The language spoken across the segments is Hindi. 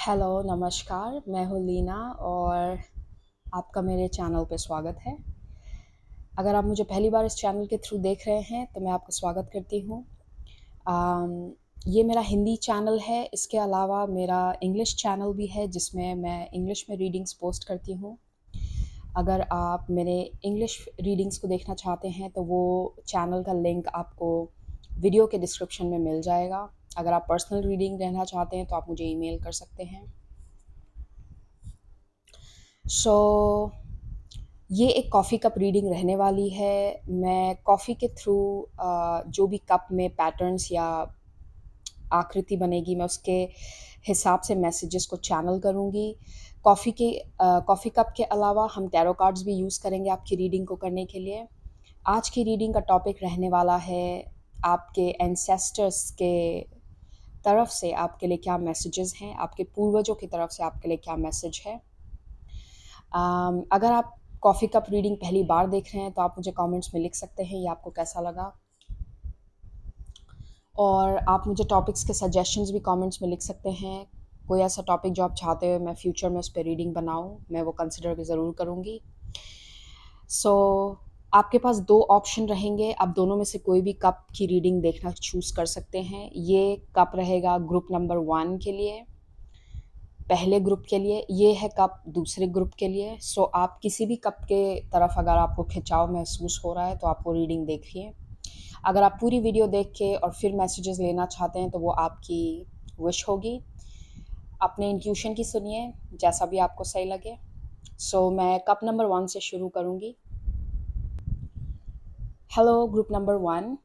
हेलो, नमस्कार, मैं हूँ लीना और आपका मेरे चैनल पे स्वागत है। अगर आप मुझे पहली बार इस चैनल के थ्रू देख रहे हैं तो मैं आपका स्वागत करती हूँ। ये मेरा हिंदी चैनल है, इसके अलावा मेरा इंग्लिश चैनल भी है जिसमें मैं इंग्लिश में रीडिंग्स पोस्ट करती हूँ। अगर आप मेरे इंग्लिश रीडिंग्स को देखना चाहते हैं तो वो चैनल का लिंक आपको वीडियो के डिस्क्रिप्शन में मिल जाएगा। अगर आप पर्सनल रीडिंग लेना चाहते हैं तो आप मुझे ईमेल कर सकते हैं। सो ये एक कॉफ़ी कप रीडिंग रहने वाली है। मैं कॉफ़ी के थ्रू जो भी कप में पैटर्न्स या आकृति बनेगी मैं उसके हिसाब से मैसेजेस को चैनल करूँगी। कॉफ़ी कप के अलावा हम टैरो कार्ड्स भी यूज़ करेंगे आपकी रीडिंग को करने के लिए। आज की रीडिंग का टॉपिक रहने वाला है आपके एंसेस्टर्स के तरफ से आपके लिए क्या मैसेजेस हैं, आपके पूर्वजों की तरफ से आपके लिए क्या मैसेज है। अगर आप कॉफ़ी कप रीडिंग पहली बार देख रहे हैं तो आप मुझे कमेंट्स में लिख सकते हैं ये आपको कैसा लगा, और आप मुझे टॉपिक्स के सजेशंस भी कमेंट्स में लिख सकते हैं। कोई ऐसा टॉपिक जो आप चाहते हो मैं फ्यूचर में उस पर रीडिंग बनाऊँ, मैं वो कंसिडर भी ज़रूर करूँगी। सो आपके पास दो ऑप्शन रहेंगे, आप दोनों में से कोई भी कप की रीडिंग देखना चूज़ कर सकते हैं। ये कप रहेगा ग्रुप नंबर 1 के लिए, पहले ग्रुप के लिए, ये है कप दूसरे ग्रुप के लिए। सो आप किसी भी कप के तरफ अगर आपको खिंचाव महसूस हो रहा है तो आप वो रीडिंग देखिए। अगर आप पूरी वीडियो देख के और फिर मैसेजेस लेना चाहते हैं तो वो आपकी विश होगी। अपने इंट्यूशन की सुनिए, जैसा भी आपको सही लगे। मैं कप नंबर 1 से शुरू करूँगी। हेलो ग्रुप नंबर 1,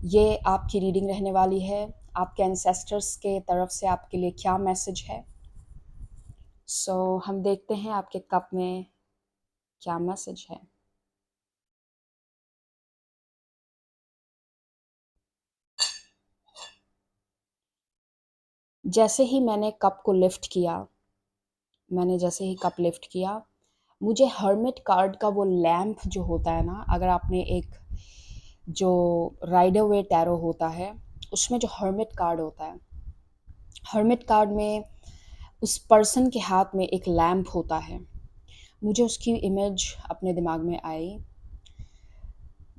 ये आपकी रीडिंग रहने वाली है। आपके एंसेस्टर्स के तरफ से आपके लिए क्या मैसेज है। हम देखते हैं आपके कप में क्या मैसेज है। जैसे ही मैंने कप को लिफ्ट किया, जैसे ही कप लिफ्ट किया, मुझे हर्मिट कार्ड का वो लैंप जो होता है ना, अगर आपने एक जो राइडर वे टैरो होता है उसमें जो हर्मिट कार्ड होता है, हर्मिट कार्ड में उस पर्सन के हाथ में एक लैंप होता है। मुझे उसकी इमेज अपने दिमाग में आई,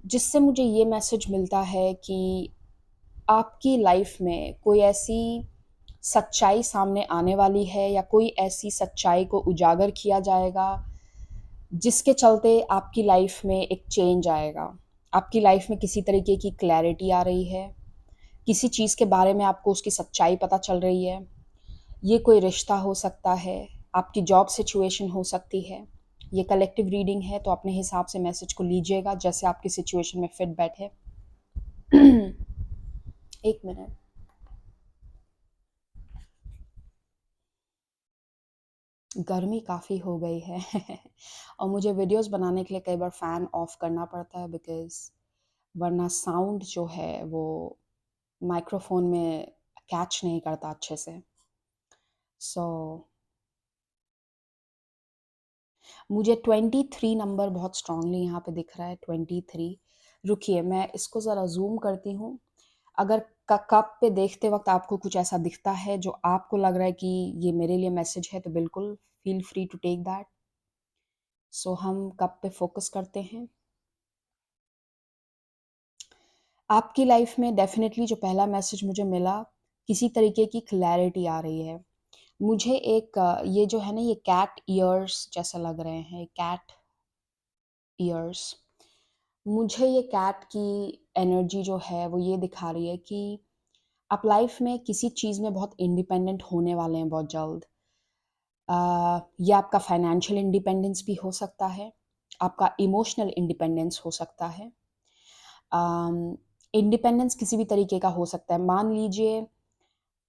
जिससे मुझे ये मैसेज मिलता है कि आपकी लाइफ में कोई ऐसी सच्चाई सामने आने वाली है या कोई ऐसी सच्चाई को उजागर किया जाएगा जिसके चलते आपकी लाइफ में एक चेंज आएगा। आपकी लाइफ में किसी तरीके की क्लैरिटी आ रही है, किसी चीज़ के बारे में आपको उसकी सच्चाई पता चल रही है। ये कोई रिश्ता हो सकता है, आपकी जॉब सिचुएशन हो सकती है। ये कलेक्टिव रीडिंग है तो अपने हिसाब से मैसेज को लीजिएगा जैसे आपकी सिचुएशन में फिट बैठे। एक मिनट। गर्मी काफ़ी हो गई है और मुझे वीडियोस बनाने के लिए कई बार फ़ैन ऑफ करना पड़ता है, बिकॉज़ वरना साउंड जो है वो माइक्रोफ़ोन में कैच नहीं करता अच्छे से। सो मुझे 23 नंबर बहुत स्ट्रांगली यहाँ पे दिख रहा है, 23। रुकिए मैं इसको ज़रा ज़ूम करती हूँ। अगर कप पे देखते वक़्त आपको कुछ ऐसा दिखता है जो आपको लग रहा है कि ये मेरे लिए मैसेज है तो बिल्कुल feel free to take that. हम कप पे फ़ोकस करते हैं। आपकी लाइफ में डेफ़िनेटली जो पहला मैसेज मुझे मिला, किसी तरीके की क्लैरिटी आ रही है। मुझे एक ये जो है ना, ये कैट ईयर्स जैसा लग रहे हैं, कैट ईयर्स। मुझे ये कैट की एनर्जी जो है वो ये दिखा रही है कि आप लाइफ में किसी चीज़ में बहुत इंडिपेंडेंट होने वाले हैं बहुत जल्द। ये आपका फाइनेंशियल इंडिपेंडेंस भी हो सकता है, आपका इमोशनल इंडिपेंडेंस हो सकता है। इंडिपेंडेंस किसी भी तरीके का हो सकता है। मान लीजिए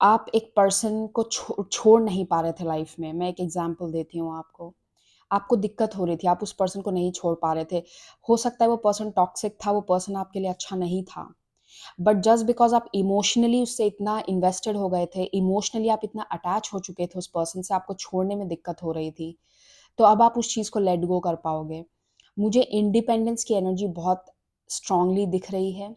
आप एक पर्सन को छोड़ नहीं पा रहे थे लाइफ में। मैं एक एग्जांपल देती हूँ आपको। आपको दिक्कत हो रही थी, आप उस पर्सन को नहीं छोड़ पा रहे थे। हो सकता है वो पर्सन टॉक्सिक था, वो पर्सन आपके लिए अच्छा नहीं था। बट जस्ट बिकॉज़ आप इमोशनली उससे इतना इन्वेस्टेड हो गए थे, इमोशनली आप इतना अटैच हो चुके थे उस पर्सन से, आपको छोड़ने में दिक्कत हो रही थी। तो अब आप उस चीज़ को लेट गो कर पाओगे। मुझे इंडिपेंडेंस की एनर्जी बहुत स्ट्रांगली दिख रही है।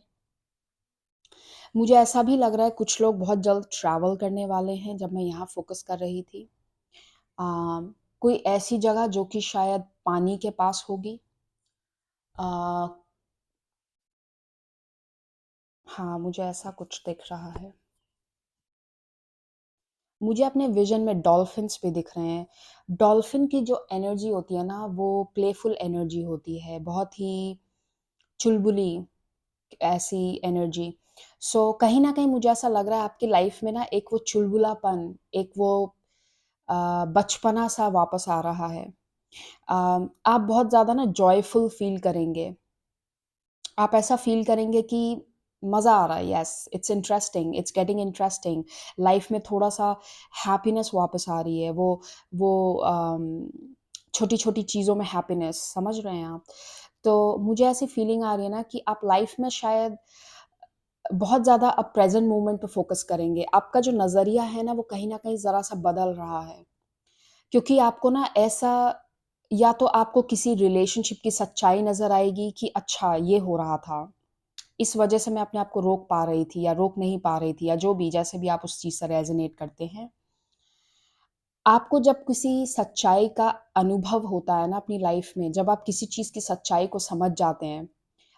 मुझे ऐसा भी लग रहा है कुछ लोग बहुत जल्द ट्रैवल करने वाले हैं जब मैं यहाँ फ़ोकस कर रही थी। कोई ऐसी जगह जो कि शायद पानी के पास होगी। अ, हाँ, मुझे ऐसा कुछ दिख रहा है। मुझे अपने विज़न में डॉल्फ़िन्स भी दिख रहे हैं। डॉल्फ़िन की जो एनर्जी होती है ना, वो प्लेफुल एनर्जी होती है, बहुत ही चुलबुली ऐसी एनर्जी। सो कहीं न कहीं मुझे ऐसा लग रहा है आपकी लाइफ़ में ना एक वो चुलबुलापन, एक वो बचपना-सा वापस आ रहा है। आप बहुत ज़्यादा ना जॉयफुल फ़ील करेंगे। आप ऐसा फ़ील करेंगे कि मज़ा आ रहा है, yes, it's interesting, it's getting interesting. Life में थोड़ा-सा हैप्पीनेस वापस आ रही है। वो छोटी-छोटी चीज़ों में हैप्पीनेस, समझ रहे हैं आप? तो मुझे ऐसी फ़ीलिंग आ रही है ना कि आप लाइफ़ में शायद बहुत ज़्यादा अब प्रेज़ेंट मोमेंट पे फ़ोकस करेंगे। आपका जो नज़रिया है ना, वो कहीं न कहीं ज़रा-सा बदल रहा है। क्योंकि आपको ना ऐसा या तो आपको किसी रिलेशनशिप की सच्चाई नज़र आएगी कि अच्छा ये हो रहा था। इस वज़ह से मैं अपने आप को रोक पा रही थी या रोक नहीं पा रही थी या जो भी जैसे भी आप उस चीज़ से रेज़ोनेट करते हैं। आपको जब किसी सच्चाई का अनुभव होता है ना अपनी लाइफ़ में, जब आप किसी चीज़ की सच्चाई को समझ जाते हैं,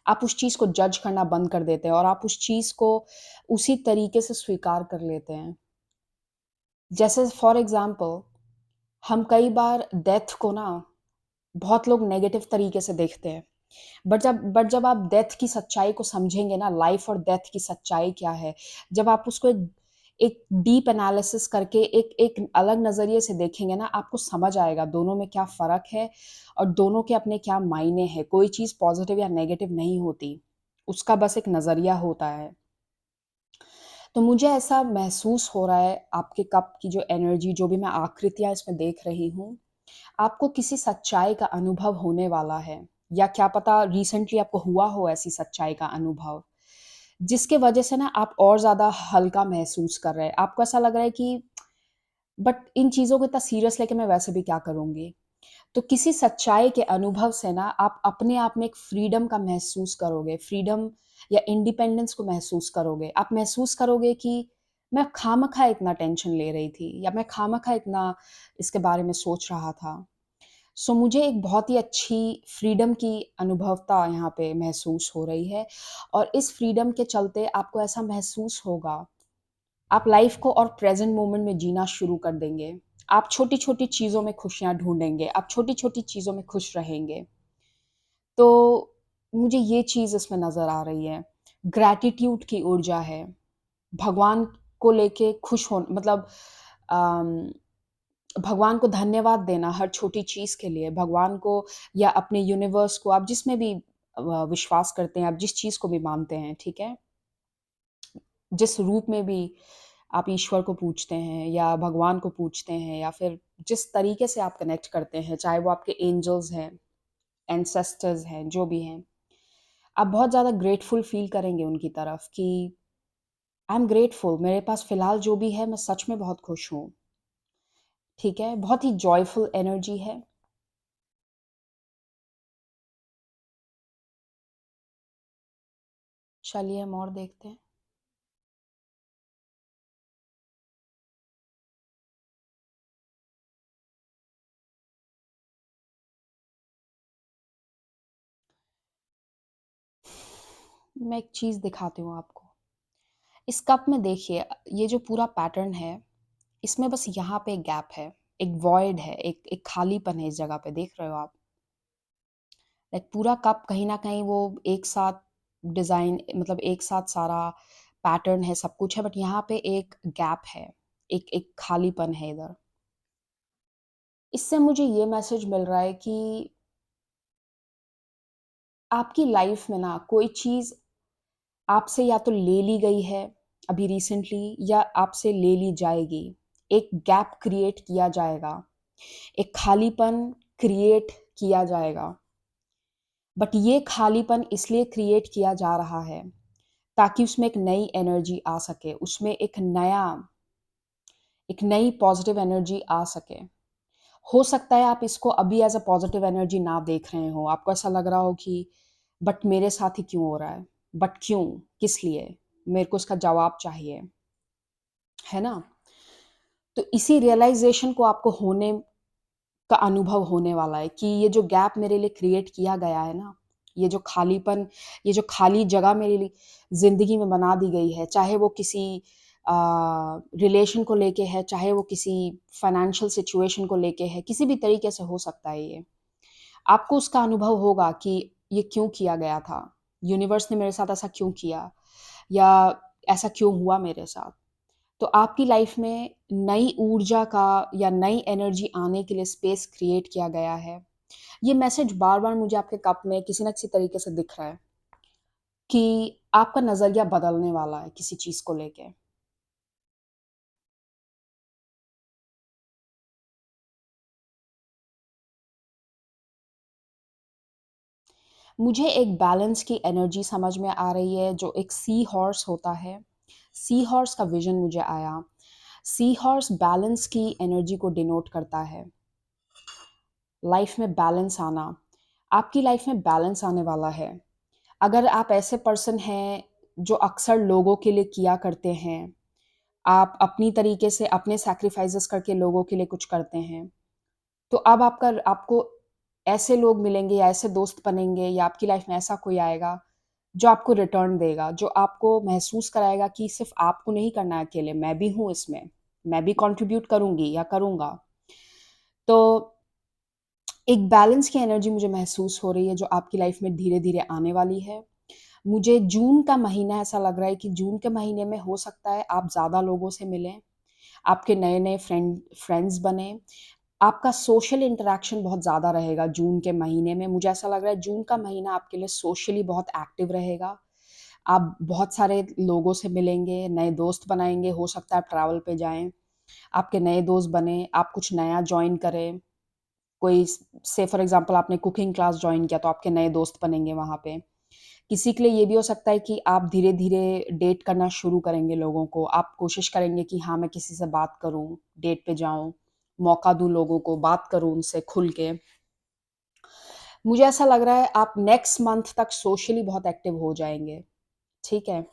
आप उस चीज़ को जज करना बंद कर देते हैं और आप उस चीज़ को उसी तरीके से स्वीकार कर लेते हैं। जैसे फॉर एग्ज़ाम्पल हम कई बार डेथ को ना बहुत लोग नेगेटिव तरीके से देखते हैं। बट जब आप डेथ की सच्चाई को समझेंगे ना, लाइफ़ और डेथ की सच्चाई क्या है, जब आप उसको एक एक डीप एनालिसिस करके एक एक अलग नज़रिए से देखेंगे ना, आपको समझ आएगा दोनों में क्या फ़र्क है और दोनों के अपने क्या मायने हैं। कोई चीज़ पॉज़िटिव या नेगेटिव नहीं होती, उसका बस एक नज़रिया होता है। तो मुझे ऐसा महसूस हो रहा है आपके कप की जो एनर्जी, जो भी मैं आकृतियाँ इसमें देख रही हूँ, आपको किसी सच्चाई का अनुभव होने वाला है या क्या पता रिसेंटली आपको हुआ हो ऐसी सच्चाई का अनुभव, जिसके वजह से ना आप और ज़्यादा हल्का महसूस कर रहे हैं। आपको ऐसा लग रहा है कि बट इन चीज़ों को इतना सीरियस लेके मैं वैसे भी क्या करूँगी? तो किसी सच्चाई के अनुभव से ना आप अपने आप में एक फ्रीडम का महसूस करोगे, फ्रीडम या इंडिपेंडेंस को महसूस करोगे। आप महसूस करोगे कि मैं खामख़ा इतना टेंशन ले रही थी या मैं खामख़ा इतना इसके बारे में सोच रहा था। सो मुझे एक बहुत ही अच्छी फ्रीडम की अनुभवता यहाँ पे महसूस हो रही है और इस फ्रीडम के चलते आपको ऐसा महसूस होगा, आप लाइफ़ को और प्रेज़ेंट मोमेंट में जीना शुरू कर देंगे। आप छोटी-छोटी चीज़ों में खुशियाँ ढूँढेंगे, आप छोटी-छोटी चीज़ों में खुश रहेंगे। तो मुझे ये चीज़ इसमें नज़र आ रही है। ग्रैटिट्यूड की ऊर्जा है, भगवान को लेके खुश मतलब अम भगवान को धन्यवाद देना हर छोटी चीज़ के लिए, भगवान को या अपने यूनिवर्स को आप जिसमें भी विश्वास करते हैं, आप जिस चीज़ को भी मानते हैं, ठीक है? जिस रूप में भी आप ईश्वर को पूजते हैं या भगवान को पूजते हैं या फिर जिस तरीके से आप कनेक्ट करते हैं, चाहे वो आपके एंजल्स हैं, एंसेस्टर्स हैं, जो भी हैं, आप बहुत ज़्यादा ग्रेटफुल फ़ील करेंगे उनकी तरफ कि आई एम ग्रेटफुल, मेरे पास फ़िलहाल जो भी है, मैं सच में बहुत खुश हूँ, ठीक है? बहुत ही जॉयफुल एनर्जी है। चलिए हम और देखते हैं। मैं एक चीज़ दिखाती हूँ आपको। इस कप में देखिए ये जो पूरा पैटर्न है, इसमें बस यहाँ पे एक गैप है, एक वॉइड है, एक एक खालीपन है इस जगह पे, देख रहे हो आप? लाइक पूरा कप कहीं न कहीं वो एक साथ डिज़ाइन मतलब एक साथ सारा पैटर्न है, सब कुछ है, बट यहाँ पे एक गैप है, एक एक खालीपन है इधर। इससे मुझे ये मैसेज मिल रहा है कि आपकी लाइफ़ में ना कोई चीज़ आपसे या तो ले ली गई है अभी रिसेंटली या आपसे ले ली जाएगी। एक गैप क्रिएट किया जाएगा, एक खालीपन क्रिएट किया जाएगा। बट ये खालीपन इसलिए क्रिएट किया जा रहा है ताकि उसमें एक नई एनर्जी आ सके, उसमें एक नई पॉज़िटिव एनर्जी आ सके। हो सकता है आप इसको अभी एज़ अ पॉज़िटिव एनर्जी ना देख रहे हो, आपको ऐसा लग रहा हो कि बट मेरे साथ ही क्यों हो रहा है? बट क्यों? किस लिए? मेरे को उसका जवाब चाहिए, है ना? तो इसी रियलाइज़ेशन को आपको होने का अनुभव होने वाला है कि ये जो गैप मेरे लिए क्रिएट किया गया है ना, ये जो खालीपन, ये जो खाली जगह मेरे लिए ज़िंदगी में बना दी गई है, चाहे वो किसी रिलेशन को लेके है, चाहे वो किसी फाइनेंशियल सिचुएशन को लेके है, किसी भी तरीके से हो सकता है ये। आपको उसका अनुभव होगा कि ये क्यों किया गया था, यूनिवर्स ने मेरे साथ ऐसा क्यों किया, या ऐसा क्यों हुआ मेरे साथ। तो आपकी लाइफ में नई ऊर्जा का या नई एनर्जी आने के लिए स्पेस क्रिएट किया गया है। ये मैसेज बार-बार मुझे आपके कप में किसी न किसी तरीके से दिख रहा है कि आपका नज़रिया बदलने वाला है किसी चीज़ को लेके। मुझे एक बैलेंस की एनर्जी समझ में आ रही है, जो एक सी हॉर्स होता है। सी हॉर्स का विज़न मुझे आया। सी हॉर्स बैलेंस की एनर्जी को डिनोट करता है। लाइफ में बैलेंस आना, आपकी लाइफ में बैलेंस आने वाला है। अगर आप ऐसे पर्सन हैं जो अक्सर लोगों के लिए किया करते हैं, आप अपनी तरीके से अपने सैक्रिफाइसेस करके लोगों के लिए कुछ करते हैं, तो अब आपको ऐसे लोग मिलेंगे या ऐसे दोस्त बनेंगे या आपकी लाइफ में ऐसा कोई आएगा, जो आपको रिटर्न देगा, जो आपको महसूस कराएगा कि सिर्फ़ आपको नहीं करना है अकेले, मैं भी हूँ इसमें, मैं भी कंट्रीब्यूट करूँगी या करूँगा। तो एक बैलेंस की एनर्जी मुझे महसूस हो रही है, जो आपकी लाइफ में धीरे-धीरे आने वाली है। मुझे जून का महीना ऐसा लग रहा है कि जून के महीने में हो सकता है आप ज़्यादा लोगों से मिलें, आपके नए-नए फ्रेंड्स बने, आपका सोशल इंटरैक्शन बहुत ज़्यादा रहेगा जून के महीने में। मुझे ऐसा लग रहा है जून का महीना आपके लिए सोशली बहुत एक्टिव रहेगा। आप बहुत सारे लोगों से मिलेंगे, नए दोस्त बनाएँगे, हो सकता है आप ट्रैवल पे जाएँ, आपके नए दोस्त बने, आप कुछ नया जॉइन करें। कोई से फॉर एग्ज़ाम्पल आपने कुकिंग क्लास जॉइन किया तो आपके नए दोस्त बनेंगे वहाँ पे। किसी के लिए ये भी हो सकता है कि आप धीरे-धीरे डेट करना शुरू करेंगे लोगों को। आप कोशिश करेंगे कि हाँ, मैं किसी से बात करूँ, डेट पे जाऊँ, मौका दूँ लोगों को, बात करूँ उनसे खुल के। मुझे ऐसा लग रहा है आप नेक्स्ट मंथ तक सोशली बहुत एक्टिव हो जाएँगे, ठीक है?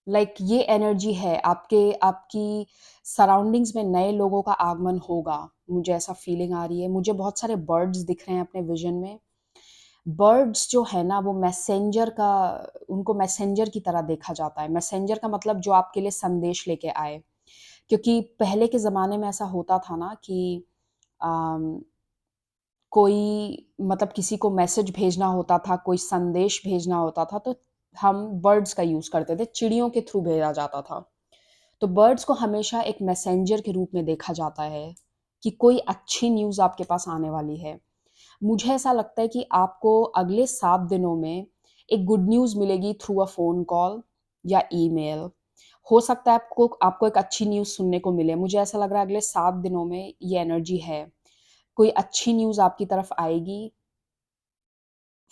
लाइक ये एनर्जी है, आपके आपकी सराउंडिंग्स में नए लोगों का आगमन होगा, मुझे ऐसा फीलिंग आ रही है। मुझे बहुत सारे बर्ड्स दिख रहे हैं अपने विज़न में। बर्ड्स जो है ना वो मैसेंजर का उनको मैसेंजर की तरह देखा जाता है। मैसेंजर का मतलब जो आपके लिए संदेश लेके आए। क्योंकि पहले के ज़माने में ऐसा होता था ना कि अम, कोई मतलब किसी को मैसेज भेजना होता था, कोई संदेश भेजना होता था, तो हम बर्ड्स का यूज़ करते थे, चिड़ियों के थ्रू भेजा जाता था। तो बर्ड्स को हमेशा एक मैसेंजर के रूप में देखा जाता है कि कोई अच्छी न्यूज़ आपके पास आने वाली है। मुझे ऐसा लगता है कि आपको अगले 7 दिनों में एक गुड न्यूज़ मिलेगी थ्रू अ फ़ोन कॉल या ईमेल। हो सकता है आपको आपको एक अच्छी न्यूज़ सुनने को मिले। मुझे ऐसा लग रहा है अगले 7 दिनों में ये एनर्जी है। कोई अच्छी न्यूज़ आपकी तरफ आएगी,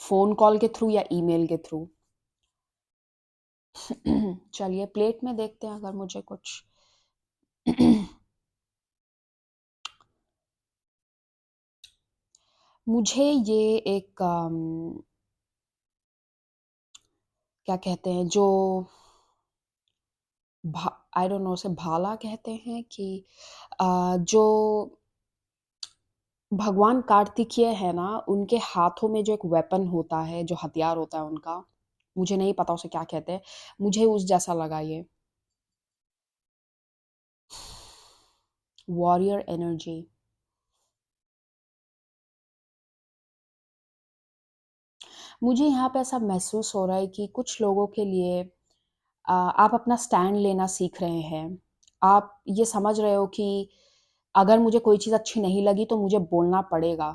फ़ोन कॉल के थ्रू या ईमेल के थ्रू। चलिए प्लेट में देखते हैं अगर मुझे कुछ मुझे ये एक क्या कहते हैं जो भा आई डोंट नो उसे भाला कहते हैं कि जो भगवान कार्तिकेय है ना, उनके हाथों में जो एक वेपन होता है, जो हथियार होता है उनका, मुझे नहीं पता उसे क्या कहते हैं, मुझे उस जैसा लगा ये। Warrior energy. मुझे यहाँ पे ऐसा महसूस हो रहा है कि कुछ लोगों के लिए आप अपना स्टैंड लेना सीख रहे हैं। आप ये समझ रहे हो कि अगर मुझे कोई चीज़ अच्छी नहीं लगी तो मुझे बोलना पड़ेगा।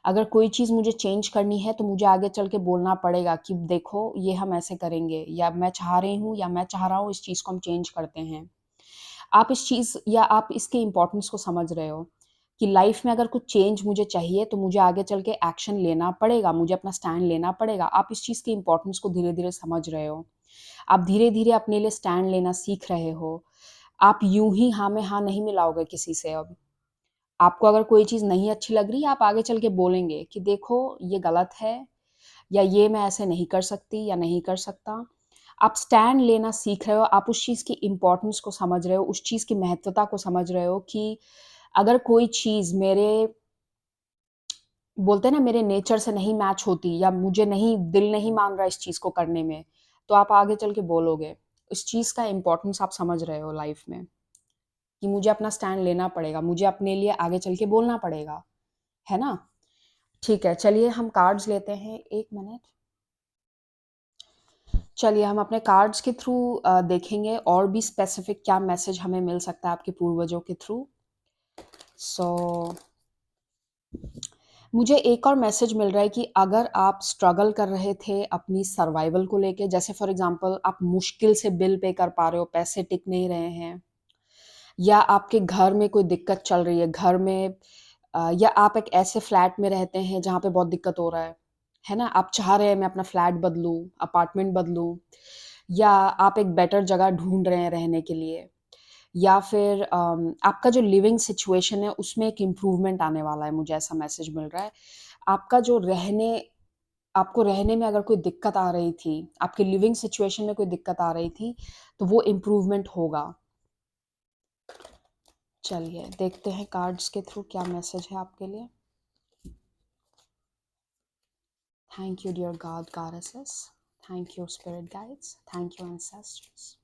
अगर कोई चीज़ मुझे चेंज करनी है तो मुझे आगे चल के बोलना पड़ेगा कि देखो ये हम ऐसे करेंगे या मैं चाह रही हूँ या मैं चाह रहा हूँ इस चीज़ को हम चेंज करते हैं। आप इस चीज़ या आप इसके इम्पोर्टेंस को समझ रहे हो कि लाइफ में अगर कुछ चेंज मुझे चाहिए तो मुझे आगे चल के एक्शन लेना पड़ेगा, मुझे अपना स्टैंड लेना पड़ेगा। आप इस चीज़ की इम्पोर्टेंस को धीरे-धीरे समझ रहे हो। आप धीरे-धीरे अपने लिए स्टैंड लेना सीख रहे हो। आप यूँ ही हाँ में हाँ नहीं मिलाओगे किसी से अब। आपको अगर कोई चीज़ नहीं अच्छी लग रही है, आप आगे चल के बोलेंगे कि देखो ये गलत है या ये मैं ऐसे नहीं कर सकती या नहीं कर सकता। आप स्टैंड लेना सीख रहे हो, आप उस चीज़ की इम्पोर्टेंस को समझ रहे हो, उस चीज़ की महत्वता को समझ रहे हो कि अगर कोई चीज़ मेरे बोलते हैं ना मेरे नेचर से नहीं मैच होती या मुझे नहीं दिल नहीं मान रहा इस चीज़ को करने में, तो आप आगे चल के बोलोगे। इस चीज़ का इम्पोर्टेंस आप समझ रहे हो लाइफ़ में कि मुझे अपना स्टैंड लेना पड़ेगा, मुझे अपने लिए आगे चल के बोलना पड़ेगा, है ना? ठीक है, चलिए हम कार्ड्स लेते हैं, 1 मिनट। चलिए हम अपने कार्ड्स के थ्रू देखेंगे और भी स्पेसिफिक क्या मैसेज हमें मिल सकता है आपके पूर्वजों के थ्रू। सो मुझे एक और मैसेज मिल रहा है कि अगर आप स्ट्रगल कर रहे थे अपनी सर्वाइवल को लेके, जैसे फॉर एग्जांपल आप मुश्किल से बिल पे कर पा रहे हो, पैसे टिक नहीं रहे हैं, या आपके घर में कोई दिक्कत चल रही है, घर में या आप एक ऐसे फ्लैट में रहते हैं जहाँ पे बहुत दिक्कत हो रहा है ना? आप चाह रहे हैं मैं अपना फ्लैट बदलूँ, अपार्टमेंट बदलूँ, या आप एक बेटर जगह ढूँढ रहे हैं रहने के लिए, या फिर आपका जो लिविंग सिचुएशन है उसमें एक इम्प्रूवमेंट आने वाला है, मुझे ऐसा मैसेज मिल रहा है। आपका जो रहने आपको रहने में अगर कोई दिक्कत आ रही थी, आपके लिविंग सिचुएशन में कोई दिक्कत आ रही थी, तो वो इम्प्रूवमेंट होगा। चलिए देखते हैं कार्ड्स के थ्रू क्या मैसेज है आपके लिए। Thank you dear God goddesses, thank you spirit guides, thank you ancestors.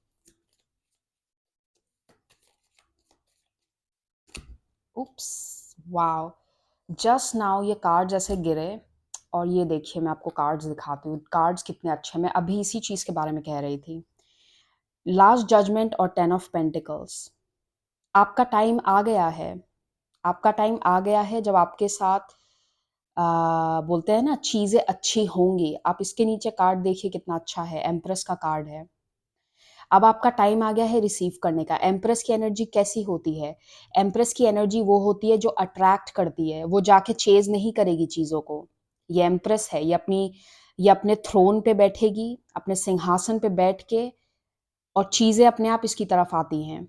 Oops, wow, just now ये कार्ड जैसे गिरे, और ये देखिए मैं आपको कार्ड्स दिखाती हूँ, कार्ड्स कितने अच्छे हैं। मैं अभी इसी चीज़ के बारे में कह रही थी। लास्ट जजमेंट और 10 ऑफ पेंटिकल्स। आपका टाइम आ गया है, आपका टाइम आ गया है जब आपके साथ बोलते हैं ना चीज़ें अच्छी होंगी। आप इसके नीचे कार्ड देखिए कितना अच्छा है, एम्प्रेस का कार्ड है। अब आपका टाइम आ गया है रिसीव करने का। एम्प्रेस की एनर्जी कैसी होती है? एम्प्रेस की एनर्जी वो होती है जो अट्रैक्ट करती है, वो जाके चेज़ नहीं करेगी चीज़ों को। ये एम्प्रेस है, ये अपने थ्रोन पे बैठेगी, अपने सिंहासन पे बैठ के, और चीज़ें अपने आप इसकी तरफ आती हैं।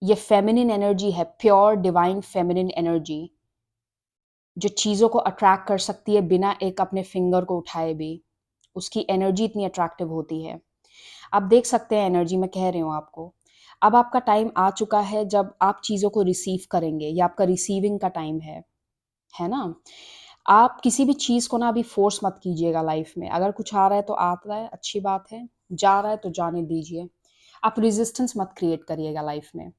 ये फेमिनिन एनर्जी है, प्योर डिवाइन फेमिनिन एनर्जी, जो चीज़ों को अट्रैक्ट कर सकती है बिना एक अपने फिंगर को उठाए भी। उसकी एनर्जी इतनी अट्रैक्टिव होती है। आप देख सकते हैं एनर्जी, मैं कह रही हूँ आपको। अब आपका टाइम आ चुका है जब आप चीज़ों को रिसीव करेंगे, ये आपका रिसीविंग का टाइम है ना? आप किसी भी चीज़ को ना अभी फ़ोर्स मत कीजिएगा लाइफ़ में। अगर कुछ आ रहा है तो आता है, अच्छी बात है। जा रहा है तो जाने दीजिए। आप रेज़िस्टेंस मत क्रिएट करिएगा लाइफ़ में।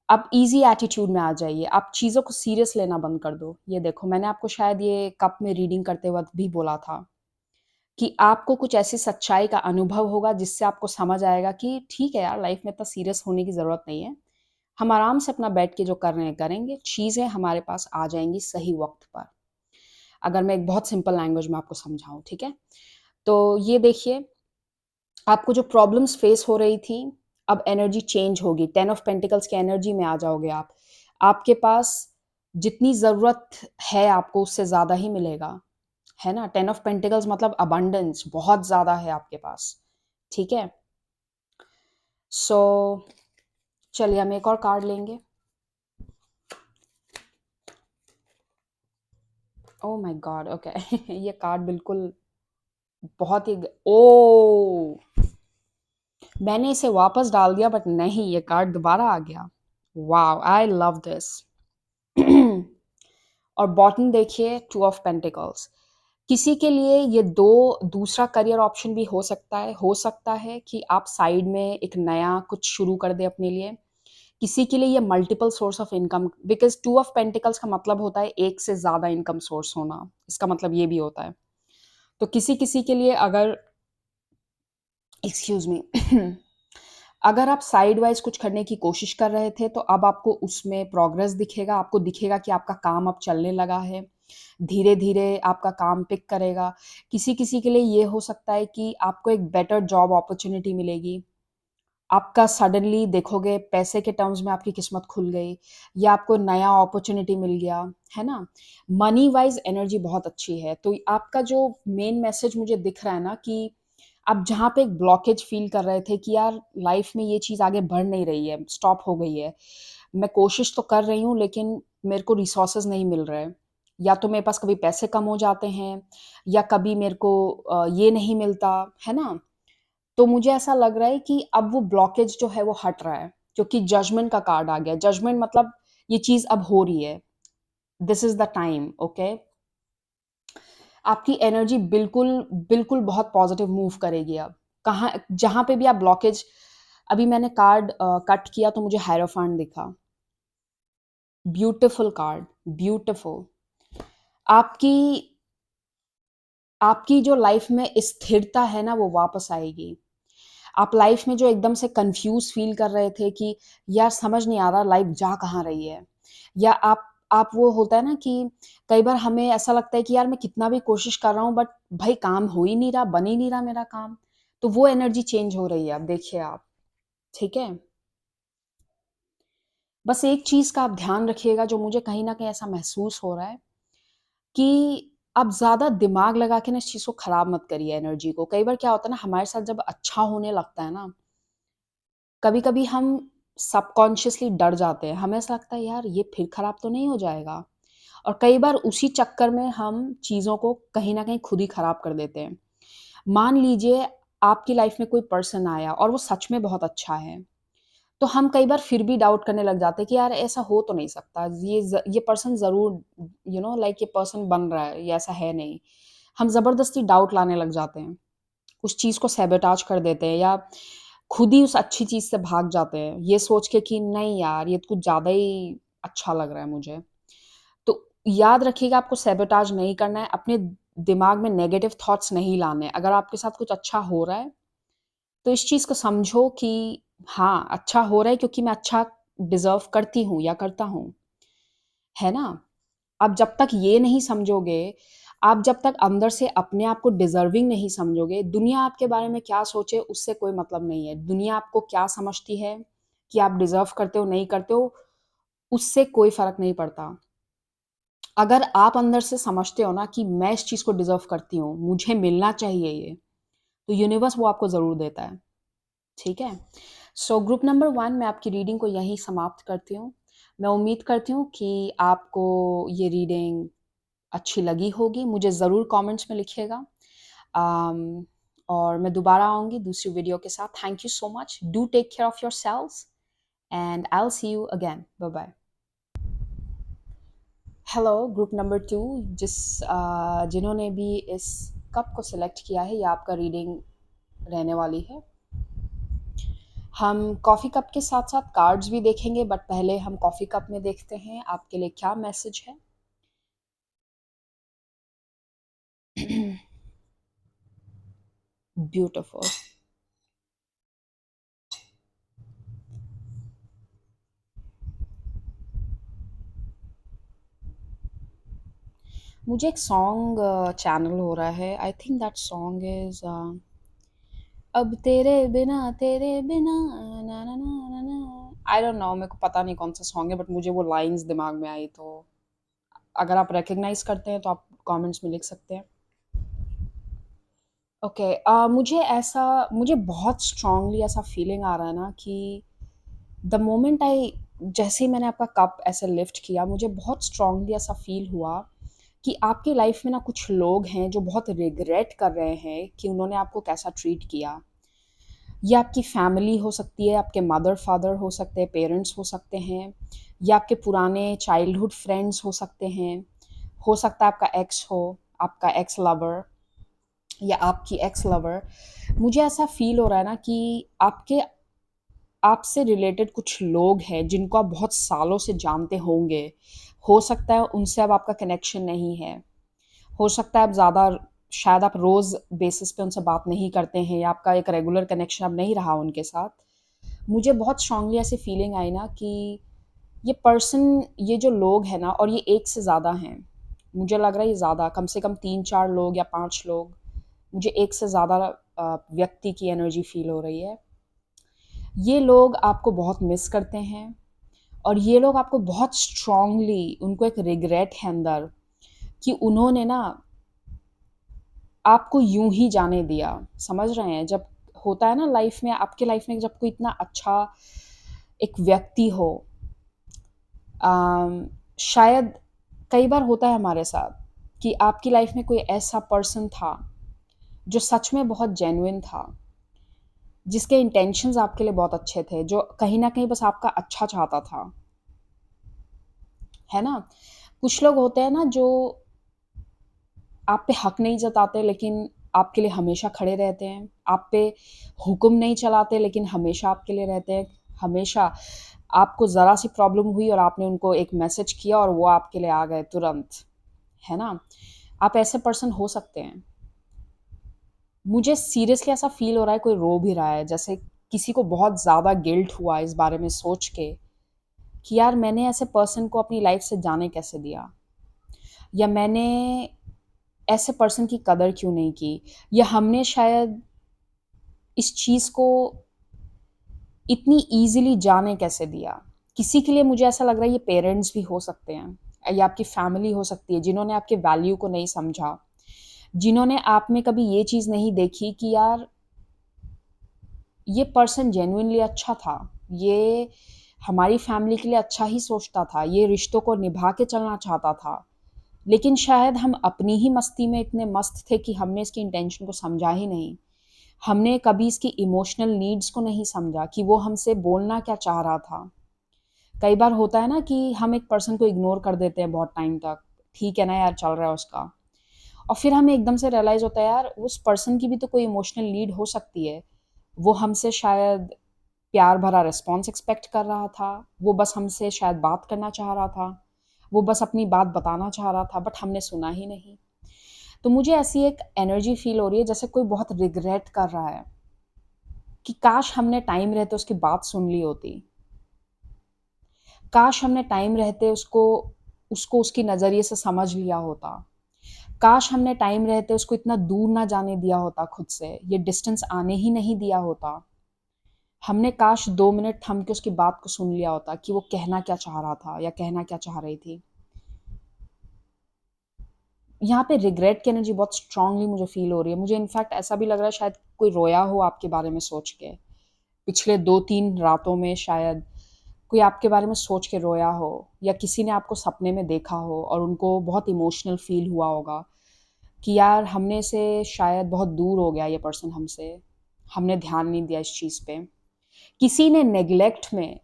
आप ईज़ी एटीट्यूड में आ जाइए। आप चीज़ों को सीरियस लेना बंद कर दो। ये देखो मैंने आपको शायद ये कप में रीडिंग करते वक़्त भी बोला था कि आपको कुछ ऐसी सच्चाई का अनुभव होगा जिससे आपको समझ आएगा कि ठीक है यार, लाइफ़ में इतना सीरियस होने की ज़रूरत नहीं है। हम आराम से अपना बैठ के जो कर रहे हैं करेंगे। चीज़ें हमारे पास आ जाएँगी सही वक़्त पर। अगर मैं एक बहुत सिंपल लैंग्वेज में आपको समझाऊँ, ठीक है? तो ये देखिए, आपको जो प्रॉब्लम्स फेस हो रही थी, अब एनर्जी चेंज होगी। 10 ऑफ पेंटिकल्स की एनर्जी में आ जाओगे आप। आपके पास जितनी ज़रूरत है आपको उससे ज़्यादा ही मिलेगा, है ना? 10 ऑफ पेंटिकल्स मतलब अबंडेंस, बहुत ज़्यादा है आपके पास, ठीक है? सो चलिए हम एक और कार्ड लेंगे। Oh my God! ओके ये कार्ड बिल्कुल बहुत ही ओह! मैंने इसे वापस डाल दिया बट नहीं, ये कार्ड दोबारा आ गया। वाओ! I love this. और बॉटम देखिए, 2 ऑफ पेंटिकल्स। किसी के लिए ये 2 दूसरा करियर ऑप्शन भी हो सकता है। हो सकता है कि आप साइड में एक नया कुछ शुरू कर दें अपने लिए। किसी के लिए ये multiple source of income, because 2 of pentacles का मतलब होता है एक से ज़्यादा इनकम सोर्स होना। इसका मतलब ये भी होता है। तो किसी-किसी के लिए अगर एक्सक्यूज़ मी अगर आप साइड वाइज़ कुछ करने की कोशिश कर रहे थे, तो अब आपको उसमें प्रोग्रेस दिखेगा। आपको दिखेगा कि आपका काम अब चलने लगा है। धीरे-धीरे आपका काम पिक करेगा। किसी-किसी के लिए ये हो सकता है कि आपको एक बेटर जॉब अपॉर्च्युनिटी मिलेगी। आपका सडनली देखोगे पैसे के टर्म्स में आपकी किस्मत खुल गई, या आपको नया अपॉर्च्युनिटी मिल गया, है ना? मनी वाइज़ एनर्जी बहुत अच्छी है। तो आपका जो मेन मैसेज मुझे दिख रहा है ना कि आप जहाँ पे एक ब्लॉकेज फ़ील कर रहे थे कि यार लाइफ़ में ये चीज़ आगे बढ़ नहीं रही है, स्टॉप हो गई है। मैं कोशिश तो कर रही हूँ लेकिन मेरे को रिसोर्सेज़ नहीं मिल रहे। या तो मेरे पास कभी पैसे कम हो जाते हैं या कभी मेरे को ये नहीं मिलता, है ना? तो मुझे ऐसा लग रहा है कि अब वो ब्लॉकेज जो है वो हट रहा है, क्योंकि जजमेंट का कार्ड आ गया। जजमेंट मतलब ये चीज़ अब हो रही है। This is the time, okay? आपकी एनर्जी बिल्कुल, बिल्कुल बहुत पॉज़िटिव मूव करेगी अब। कहाँ जहाँ पे भी आप ब्लॉकेज, अभी मैंने कार्ड कट किया तो मुझे हायरोफांट दिखा। Beautiful card, beautiful. आपकी आपकी जो लाइफ़ में स्थिरता है ना वो वापस आएगी। आप लाइफ़ में जो एकदम से कन्फ्यूज़ फ़ील कर रहे थे कि यार समझ नहीं आ रहा लाइफ़ जा कहाँ रही है। या आप वो होता है ना कि कई बार हमें ऐसा लगता है कि यार मैं कितना भी कोशिश कर रहा हूँ बट भाई काम हो ही नहीं रहा, बन ही नहीं रहा मेरा काम। तो वो एनर्जी चेंज हो रही है अब देखिए आप, ठीक है? बस एक चीज़ का आप ध्यान रखिएगा जो मुझे कहीं न कहीं ऐसा महसूस हो रहा है कि आप ज़्यादा दिमाग लगा के ना इस चीज़ को खराब मत करिए एनर्जी को। कई बार क्या होता है ना हमारे साथ जब अच्छा होने लगता है ना, कभी-कभी हम सबकॉन्शियसली डर जाते हैं। हमें ऐसा लगता है यार ये फिर खराब तो नहीं हो जाएगा? और कई बार उसी चक्कर में हम चीज़ों को कहीं न कहीं खुद ही खराब कर देते हैं। मान लीजिए आपकी लाइफ़ में कोई पर्सन आया और वो सच में बहुत अच्छा है। तो हम कई बार फिर भी डाउट करने लग जाते हैं कि यार ऐसा हो तो नहीं सकता। ये पर्सन ज़रूर लाइक ये पर्सन बन रहा है, ये ऐसा है नहीं। हम ज़बरदस्ती डाउट लाने लग जाते हैं। उस चीज़ को सैबोटाज कर देते हैं या खुद ही उस अच्छी चीज़ से भाग जाते हैं, ये सोच के कि नहीं यार ये तो कुछ ज़्यादा ही अच्छा लग रहा है मुझे। तो याद रखिएगा आपको सैबोटाज नहीं करना है, अपने दिमाग में नेगेटिव थॉट्स नहीं लाने हैं। अगर आपके साथ कुछ अच्छा हो रहा है, तो इस चीज़ को समझो कि हाँ, अच्छा हो रहा है क्योंकि मैं अच्छा डिज़र्व करती हूँ या करता हूँ, है ना? आप जब तक ये नहीं समझोगे, आप जब तक अंदर से अपने आप को डिज़र्विंग नहीं समझोगे, दुनिया आपके बारे में क्या सोचे उससे कोई मतलब नहीं है। दुनिया आपको क्या समझती है कि आप डिज़र्व करते हो, नहीं करते हो, उससे कोई फ़र्क नहीं पड़ता। अगर आप अंदर से समझते हो ना कि मैं इस चीज़ को डिज़र्व करती हूँ, मुझे मिलना चाहिए ये, तो यूनिवर्स वो आपको ज़रूर देता है, ठीक है? सो ग्रुप नंबर 1 मैं आपकी रीडिंग को यहीं समाप्त करती हूँ। मैं उम्मीद करती हूँ कि आपको ये रीडिंग अच्छी लगी होगी। मुझे ज़रूर कमेंट्स में लिखिएगा। अम, और मैं दोबारा आऊँगी दूसरी वीडियो के साथ। Thank you so much. Do take care of yourselves and I will see you again. Bye bye. Hello group number 2 जिन्होंने भी इस कप को सिलेक्ट किया है, ये आपका रीडिंग रहने वाली है। हम कॉफ़ी कप के साथ-साथ कार्ड्स भी देखेंगे बट पहले हम कॉफ़ी कप में देखते हैं आपके लिए क्या मैसेज है। ब्यूटीफुल। मुझे एक सॉन्ग चैनल हो रहा है। I think that song is अब तेरे बिना ना ना ना ना ना। आई डोंट नो, मेरे को पता नहीं कौन सा सॉन्ग है बट मुझे वो लाइन्स दिमाग में आई, तो अगर आप रिकॉग्नाइज़ करते हैं तो आप कमेंट्स में लिख सकते हैं। ओके मुझे बहुत स्ट्रांगली ऐसा फीलिंग आ रहा है ना कि द मोमेंट आई जैसे ही मैंने आपका कप ऐसे लिफ्ट किया, मुझे बहुत स्ट्रांगली ऐसा फील हुआ कि आपकी लाइफ में ना कुछ लोग हैं जो बहुत रिग्रेट कर रहे हैं कि उन्होंने आपको कैसा ट्रीट किया। ये आपकी फैमिली हो सकती है, आपके मदर फादर हो सकते हैं, पेरेंट्स हो सकते हैं, या आपके पुराने चाइल्डहुड फ्रेंड्स हो सकते हैं, हो सकता है आपका एक्स हो, आपका एक्स लवर या आपकी एक्स लवर। मुझे ऐसा फ़ील हो रहा है ना कि आपके आपसे रिलेटेड कुछ लोग हैं जिनको आप बहुत सालों से जानते होंगे। हो सकता है उनसे अब आपका कनेक्शन नहीं है। हो सकता है आप ज़्यादा शायद आप रोज़ बेसिस पे उनसे बात नहीं करते हैं या आपका एक रेगुलर कनेक्शन अब नहीं रहा उनके साथ। मुझे बहुत स्ट्रांगली ऐसी फीलिंग आई ना कि ये जो लोग हैं ना और ये एक से ज़्यादा हैं। मुझे लग रहा है ये ज़्यादा कम से कम 3-4 लोग या 5 लोग, मुझे एक से ज़्यादा व्यक्ति की एनर्जी फ़ील हो रही है। ये लोग आपको बहुत मिस करते हैं और ये लोग आपको बहुत स्ट्रांगली उनको एक रिग्रेट है अंदर कि उन्होंने ना आपको यूं ही जाने दिया। समझ रहे हैं जब होता है ना लाइफ में, आपके लाइफ में जब कोई इतना अच्छा एक व्यक्ति हो, शायद कई बार होता है हमारे साथ कि आपकी लाइफ में कोई ऐसा पर्सन था जो सच में बहुत जेन्युइन था, जिसके इंटेंशंस आपके लिए बहुत अच्छे थे, जो कहीं न कहीं बस आपका अच्छा चाहता था, है ना? कुछ लोग होते हैं ना जो आप पे हक नहीं जताते लेकिन आपके लिए हमेशा खड़े रहते हैं। आप पे हुक्म नहीं चलाते लेकिन हमेशा आपके लिए रहते हैं। हमेशा आपको ज़रा-सी प्रॉब्लम हुई और आपने उनको एक मैसेज किया और वो आपके लिए आ गए तुरंत, है ना? आप ऐसे पर्सन हो सकते हैं। मुझे सीरियसली ऐसा फ़ील हो रहा है कोई रो भी रहा है, जैसे किसी को बहुत ज़्यादा गिल्ट हुआ इस बारे में सोच के कि यार मैंने ऐसे पर्सन को अपनी लाइफ़ से जाने कैसे दिया? या मैंने ऐसे पर्सन की कदर क्यों नहीं की? या हमने शायद इस चीज़ को इतनी ईज़िली जाने कैसे दिया? किसी के लिए मुझे ऐसा लग रहा है ये पेरेंट्स भी हो सकते हैं या आपकी फैमिली हो सकती है जिन्होंने आपके वैल्यू को नहीं समझा। जिन्होंने आप में कभी ये चीज़ नहीं देखी कि यार ये पर्सन जेन्युइनली अच्छा था। ये हमारी फैमिली के लिए अच्छा ही सोचता था। ये रिश्तों को निभा के चलना चाहता था। लेकिन शायद हम अपनी ही मस्ती में इतने मस्त थे कि हमने इसकी इंटेंशन को समझा ही नहीं। हमने कभी इसकी इमोशनल नीड्स को नहीं समझा कि वो हमसे बोलना क्या चाह रहा था। कई बार होता है ना कि हम एक पर्सन को इग्नोर कर देते हैं बहुत टाइम तक, ठीक है ना यार चल रहा है उसका। और फिर हमें एकदम से रियलाइज़ होता है यार उस पर्सन की भी तो कोई इमोशनल नीड हो सकती है। वो हमसे शायद प्यार भरा रिस्पॉन्स एक्सपेक्ट कर रहा था, वो बस हमसे शायद बात करना चाह रहा था, वो बस अपनी बात बताना चाह रहा था बट हमने सुना ही नहीं। तो मुझे ऐसी एक एनर्जी फ़ील हो रही है जैसे कोई बहुत रिग्रेट कर रहा है कि काश हमने टाइम रहते उसकी बात सुन ली होती। काश हमने टाइम रहते उसको उसको उसकी नज़रिए से समझ लिया होता। काश हमने टाइम रहते उसको इतना दूर ना जाने दिया होता खुद से, ये डिस्टेंस आने ही नहीं दिया होता। हमने काश 2 मिनट थम के उसकी बात को सुन लिया होता कि वो कहना क्या चाह रहा था या कहना क्या चाह रही थी। यहाँ पे रिग्रेट की एनर्जी बहुत स्ट्रांगली मुझे फ़ील हो रही है। मुझे इनफैक्ट ऐसा भी लग रहा है शायद कोई रोया हो आपके बारे में सोच के। पिछले 2-3 रातों में शायद कोई आपके बारे में सोच के रोया हो या किसी ने आपको सपने में देखा हो और उनको बहुत इमोशनल फ़ील हुआ होगा कि यार हमने से शायद बहुत दूर हो गया ये पर्सन हमसे। हमने ध्यान नहीं दिया इस चीज़ पे। किसी ने नेग्लेक्ट में,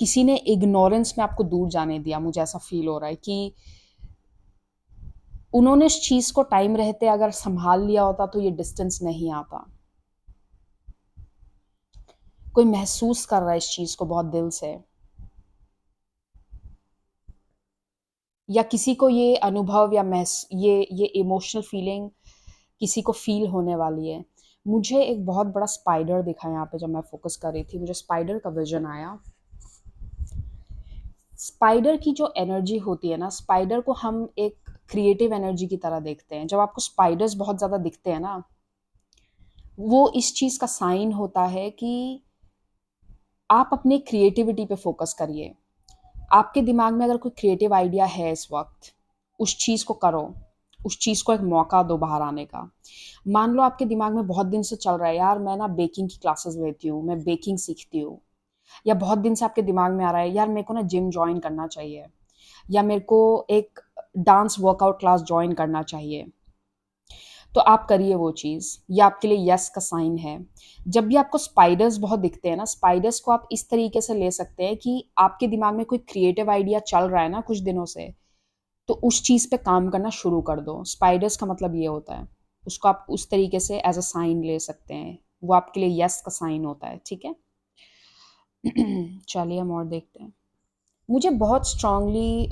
किसी ने इग्नोरेंस में आपको दूर जाने दिया, मुझे ऐसा फ़ील हो रहा है कि उन्होंने इस चीज़ को टाइम रहते अगर सँभाल लिया होता तो ये डिस्टेंस नहीं आता। कोई महसूस कर रहा है इस चीज़ को बहुत दिल से या किसी को ये अनुभव या ये इमोशनल फ़ीलिंग किसी को फ़ील होने वाली है। मुझे एक बहुत बड़ा स्पाइडर दिखा यहाँ पे जब मैं फ़ोकस कर रही थी, मुझे स्पाइडर का विज़न आया। स्पाइडर की जो एनर्जी होती है ना, स्पाइडर को हम एक क्रिएटिव एनर्जी की तरह देखते हैं। जब आपको स्पाइडर्स बहुत ज़्यादा दिखते हैं ना, वो इस चीज़ का साइन होता है कि आप अपनी क्रिएटिविटी पे फ़ोकस करिए। आपके दिमाग में अगर कोई क्रिएटिव आइडिया है इस वक़्त, उस चीज़ को करो। उस चीज़ को एक मौका दो बाहर आने का। मान लो आपके दिमाग में बहुत दिन से चल रहा है, यार मैं ना बेकिंग की क्लासेस लेती हूँ, मैं बेकिंग सीखती हूँ। या बहुत दिन से आपके दिमाग में आ रहा है, यार मेरे को ना जिम जॉइन करना चाहिए या मेरे को एक डांस वर्कआउट क्लास जॉइन करना चाहिए। तो आप करिए वो चीज़, ये आपके लिए येस का साइन है। जब भी आपको स्पाइडर्स बहुत दिखते हैं ना, स्पाइडर्स को आप इस तरीके से ले सकते हैं कि आपके दिमाग में कोई क्रिएटिव आइडिया चल रहा है ना कुछ दिनों से, तो उस चीज़ पे काम करना शुरू कर दो। स्पाइडर्स का मतलब ये होता है। उसको आप उस तरीके से एज़ अ साइन ले सकते हैं। वो आपके लिए येस का साइन होता है, ठीक है? चलिए हम और देखते हैं। मुझे बहुत स्ट्रांगली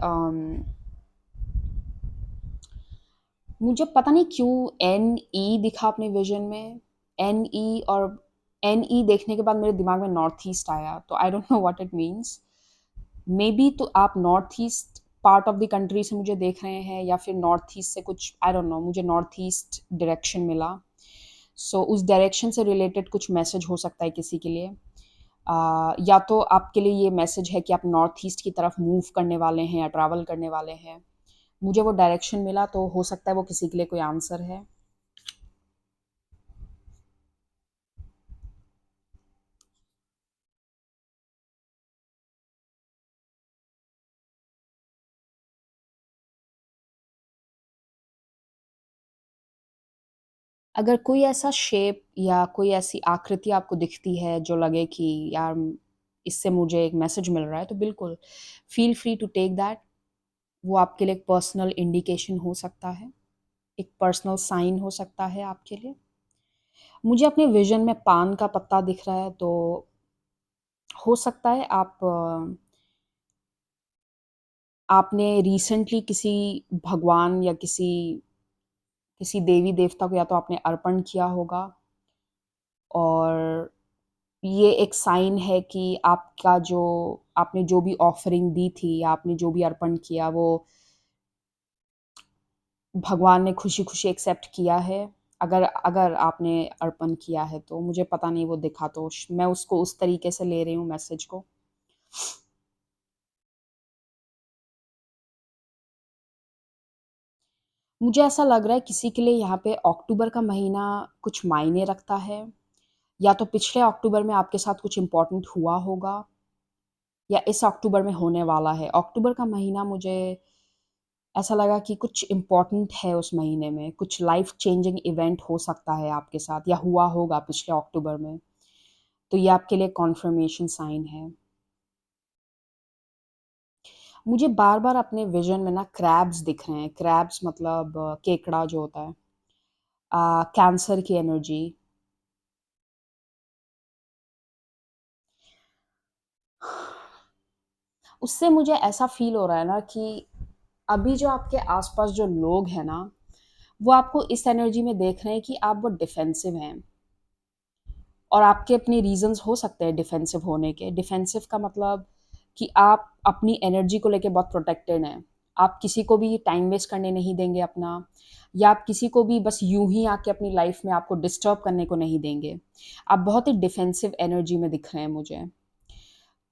मुझे पता नहीं क्यों एनई दिखा अपने विज़न में। एनई और एनई देखने के बाद मेरे दिमाग में नॉर्थ ईस्ट आया, तो I don't know what it means. Maybe तो आप north east part of the country से मुझे देख रहे हैं या फिर नॉर्थ ईस्ट से कुछ आई डोंट नो, मुझे नॉर्थ ईस्ट डायरेक्शन मिला। सो उस डायरेक्शन से रिलेटेड कुछ मैसेज हो सकता है किसी के लिए। या तो आपके लिए ये मैसेज है कि आप नॉर्थ ईस्ट की तरफ मूव करने वाले हैं या ट्रैवल करने वाले हैं। मुझे वो डायरेक्शन मिला तो हो सकता है वो किसी के लिए कोई आंसर है। अगर कोई ऐसा शेप या कोई ऐसी आकृति आपको दिखती है जो लगे कि यार इससे मुझे एक मैसेज मिल रहा है, तो बिल्कुल feel free to take that. वो आपके लिए एक पर्सनल इंडिकेशन हो सकता है, एक पर्सनल साइन हो सकता है आपके लिए। मुझे अपने विज़न में पान का पत्ता दिख रहा है, तो हो सकता है आपने रिसेंटली किसी भगवान या किसी किसी देवी-देवता को या तो आपने अर्पण किया होगा, और ये एक साइन है कि आपका जो आपने जो भी ऑफरिंग दी थी या आपने जो भी अर्पण किया, वो भगवान ने खुशी-खुशी एक्सेप्ट किया है। अगर अगर आपने अर्पण किया है तो, मुझे पता नहीं वो दिखा तो मैं उसको उस तरीके से ले रही हूँ मैसेज को। मुझे ऐसा लग रहा है किसी के लिए यहाँ पे अक्टूबर का महीना कुछ मायने रखता है, या तो पिछले अक्टूबर में आपके साथ कुछ इम्पोर्टेंट हुआ होगा, या इस अक्टूबर में होने वाला है। अक्टूबर का महीना मुझे ऐसा लगा कि कुछ इम्पोर्टेंट है उस महीने में, कुछ लाइफ़ चेंजिंग इवेंट हो सकता है आपके साथ या हुआ होगा पिछले अक्टूबर में। तो ये आपके लिए कन्फर्मेशन साइन है। मुझे बार-बार अपने विज़न में ना क्रैब्स दिख रहे हैं। क्रैब्स मतलब केकड़ा जो होता है। कैंसर की एनर्जी। उससे मुझे ऐसा फ़ील हो रहा है ना कि अभी जो आपके आस-पास जो लोग हैं ना, वो आपको इस एनर्जी में देख रहे हैं कि आप बहुत डिफेंसिव हैं। और आपके अपने रीज़न्स हो सकते हैं डिफेंसिव होने के। डिफेंसिव का मतलब कि आप अपनी एनर्जी को लेके बहुत प्रोटेक्टेड हैं। आप किसी को भी टाइम वेस्ट करने नहीं देंगे अपना, या आप किसी को भी बस यूँ ही आके अपनी लाइफ़ में आपको डिस्टर्ब करने को नहीं देंगे। आप बहुत ही डिफेंसिव एनर्जी में दिख रहे हैं मुझे।